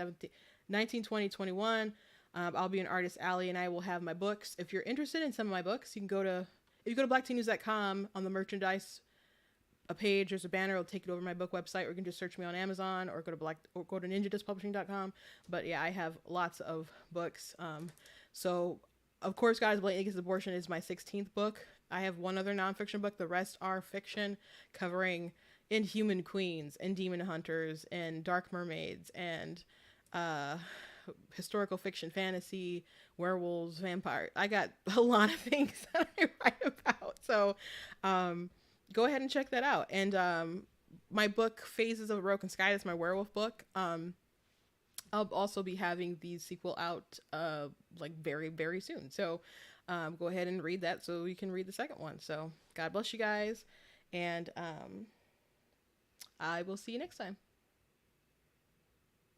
20, 21. I'll be in Artist Alley, and I will have my books. If you're interested in some of my books, you can go to blacktnews.com on the merchandise a page, there's a banner, it'll take you over to my book website, or you can just search me on Amazon or go to ninjadispublishing.com. But yeah, I have lots of books. So of course, guys, Blatantly Against Abortion is my 16th book. I have one other nonfiction book. The rest are fiction, covering Inhuman Queens and Demon Hunters and Dark Mermaids and historical fiction, fantasy, werewolves, vampire. I got a lot of things that I write about. So go ahead and check that out. And my book, Phases of a Broken Sky, that's my werewolf book. I'll also be having the sequel out like very, very soon. So go ahead and read that so you can read the second one. So God bless you guys. And I will see you next time.